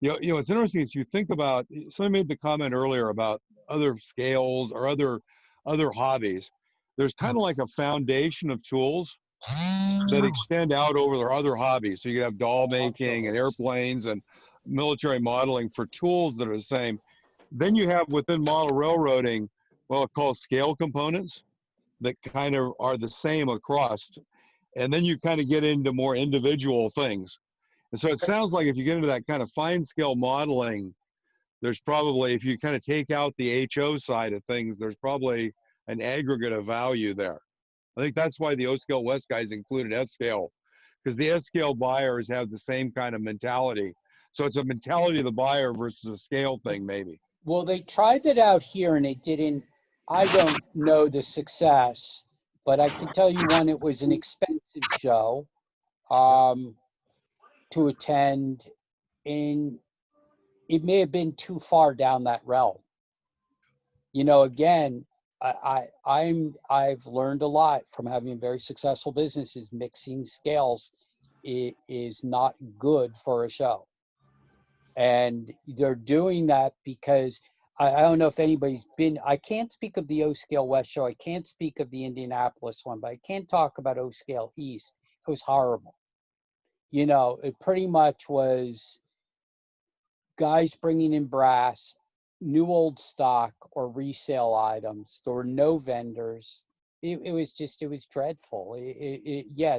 it's interesting if you think about, somebody made the comment earlier about other scales or other hobbies. There's kind of like a foundation of tools that extend out over their other hobbies. So you can have doll making and airplanes and military modeling for tools that are the same. Then you have within model railroading, called scale components that kind of are the same across. And then you kind of get into more individual things. And so it sounds like if you get into that kind of fine scale modeling, there's probably, if you kind of take out the HO side of things, there's probably an aggregate of value there. I think that's why the O-Scale West guys included S-Scale, because the S-Scale buyers have the same kind of mentality. So it's a mentality of the buyer versus a scale thing, maybe. Well, they tried that out here and it didn't, I don't know the success, but I can tell you one, it was an expensive show to attend, and it may have been too far down that realm. Again, I've learned a lot from having very successful businesses. Mixing scales is not good for a show. And they're doing that because I don't know if anybody's been, I can't speak of the O-Scale West show. I can't speak of the Indianapolis one, but I can talk about O-Scale East. It was horrible. It pretty much was guys bringing in brass, new old stock or resale items. There were no vendors. It was dreadful.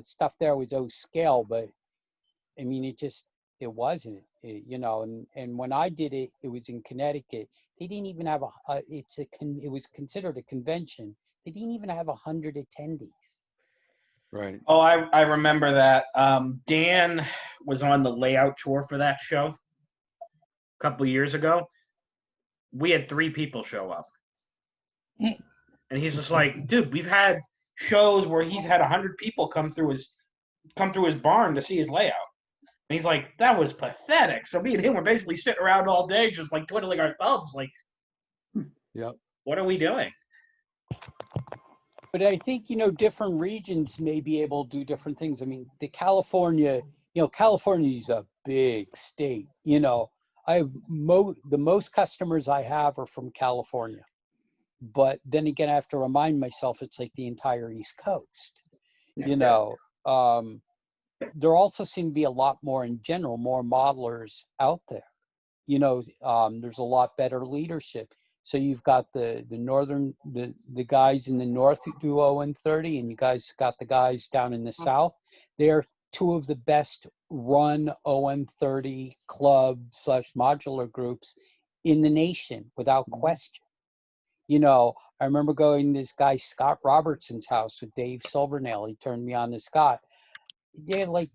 Stuff there was O-Scale, but I mean, it just it wasn't, you know, and when I did it, it was in Connecticut. They didn't even have it was considered a convention. They didn't even have 100 attendees. Right. Oh, I remember that. Dan was on the layout tour for that show a couple of years ago. We had 3 people show up. And he's just like, dude, we've had shows where he's had 100 people come through his barn to see his layout. And he's like, that was pathetic. So me and him were basically sitting around all day just like twiddling our thumbs like, Yep. What are we doing? But I think, you know, different regions may be able to do different things. I mean, California is a big state. You know, I have the most customers I have are from California. But then again, I have to remind myself it's like the entire East Coast. You know, there also seem to be a lot more in general, more modelers out there. You know, there's a lot better leadership. So you've got the guys in the north who do OM30, and you guys got the guys down in the south. They're 2 of the best run OM30 club / modular groups in the nation, without question. You know, I remember going to this guy Scott Robertson's house with Dave Silvernail. He turned me on to Scott. They had like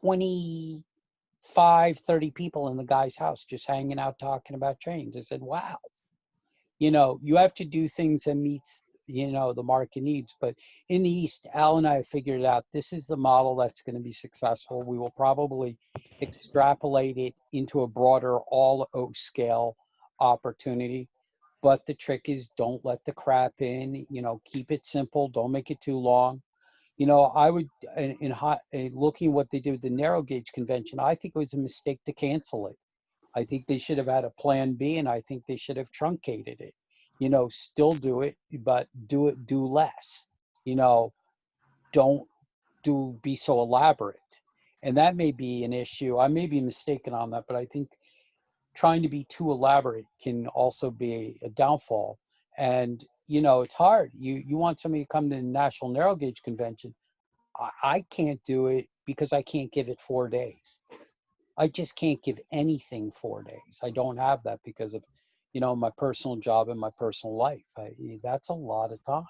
25, 30 people in the guy's house just hanging out talking about trains. I said, wow. You know, you have to do things that meets, you know, the market needs. But in the East, Al and I have figured out this is the model that's going to be successful. We will probably extrapolate it into a broader all O scale opportunity. But the trick is don't let the crap in, you know, keep it simple. Don't make it too long. You know, I would, in looking at what they did with the narrow gauge convention, I think it was a mistake to cancel it. I think they should have had a plan B, and I think they should have truncated it. You know, still do it, but do less. You know, don't be so elaborate. And that may be an issue. I may be mistaken on that, but I think trying to be too elaborate can also be a downfall. And, you know, it's hard. You want somebody to come to the National Narrow Gauge Convention. I can't do it because I can't give it 4 days. I just can't give anything 4 days. I don't have that because of, you know, my personal job and my personal life. That's a lot of time.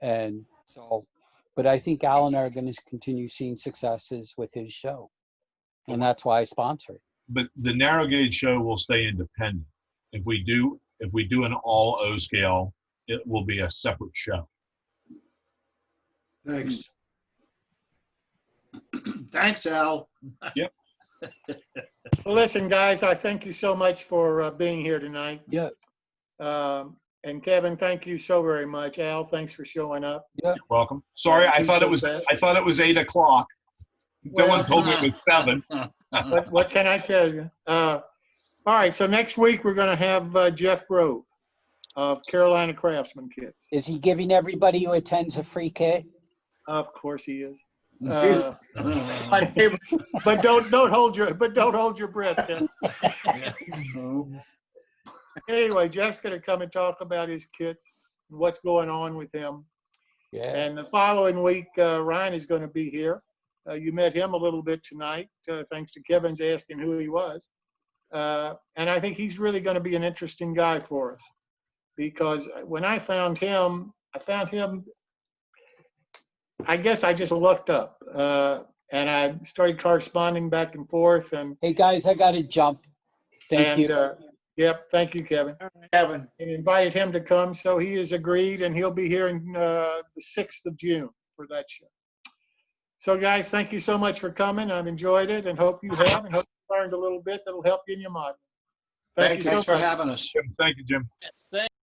And so, but I think Al and I are going to continue seeing successes with his show. And that's why I sponsor it. But the narrow gauge show will stay independent. If we do an all O scale, it will be a separate show. Thanks. Thanks, Al. Yep. Well, listen, guys, I thank you so much for being here tonight. Yeah. And Kevin, thank you so very much. Al, thanks for showing up. Yeah. You're welcome. Sorry, I thought it was 8 o'clock. Dylan told me it was 7. What can I tell you? All right, so next week we're going to have Jeff Grove of Carolina Craftsman Kits. Is he giving everybody who attends a free kit? Of course he is. But don't hold your breath. Tim. Anyway, Jeff's going to come and talk about his kits and what's going on with him. Yeah. And the following week, Ryan is going to be here. You met him a little bit tonight, thanks to Kevin's asking who he was. And I think he's really going to be an interesting guy for us, because when I found him, I guess I just looked up and I started corresponding back and forth. And hey, guys, I got to jump. Thank you. Yep. Thank you, Kevin. Kevin. And invited him to come. So he has agreed, and he'll be here in the 6th of June for that show. So, guys, thank you so much for coming. I've enjoyed it and hope you have, and hope you learned a little bit that'll help you in your modeling. Thank you so much for having us. Thank you, Jim. Yes, thank